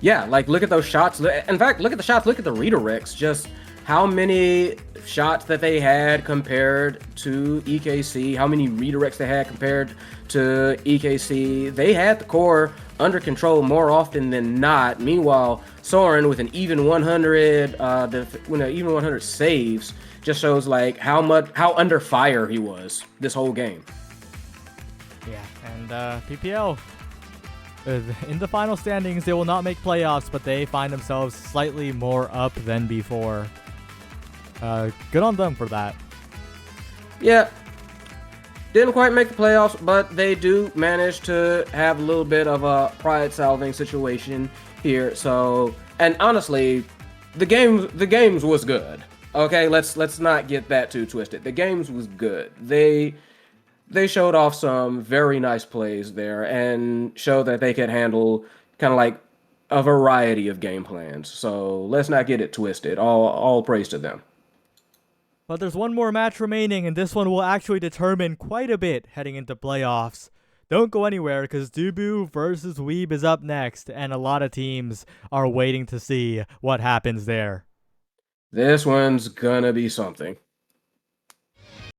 Yeah, like look at those shots. In fact, look at the shots. Look at the redirects. Just how many shots that they had compared to EKC. How many redirects they had compared to EKC. They had the core under control more often than not. Meanwhile, Soren with an even 100, even 100 saves just shows like how under fire he was this whole game. Yeah, and PPL. In the final standings, they will not make playoffs, but they find themselves slightly more up than before. Good on them for that. Yeah, didn't quite make the playoffs, but they do manage to have a little bit of a pride-salving situation here. So, and honestly, the games was good. Okay, let's not get that too twisted. The games was good. They showed off some very nice plays there and showed that they could handle kind of like a variety of game plans. So let's not get it twisted. All praise to them. But there's one more match remaining, and this one will actually determine quite a bit heading into playoffs. Don't go anywhere, because Dubu versus Weeb is up next, and a lot of teams are waiting to see what happens there. This one's gonna be something.